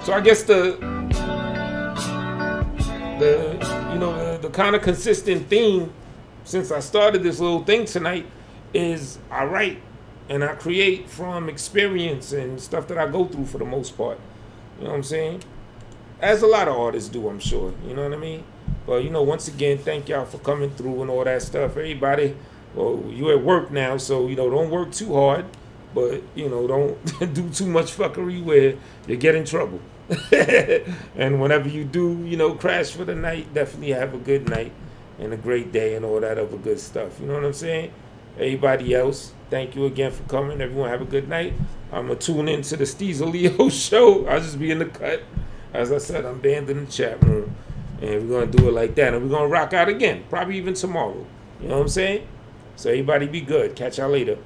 So I guess the kind of consistent theme since I started this little thing tonight is I write and I create from experience and stuff that I go through for the most part. You know what I'm saying? As a lot of artists do, I'm sure. You know what I mean? But once again, thank y'all for coming through and all that stuff. Everybody. Well, you at work now, so, don't work too hard, but, don't do too much fuckery where you get in trouble. And whenever you do, crash for the night, definitely have a good night and a great day and all that other good stuff. You know what I'm saying? Everybody else, thank you again for coming. Everyone have a good night. I'm going to tune into the Steezer Leo show. I'll just be in the cut. As I said, I'm banned in the chat room. And we're going to do it like that. And we're going to rock out again, probably even tomorrow. You know what I'm saying? So everybody be good. Catch y'all later.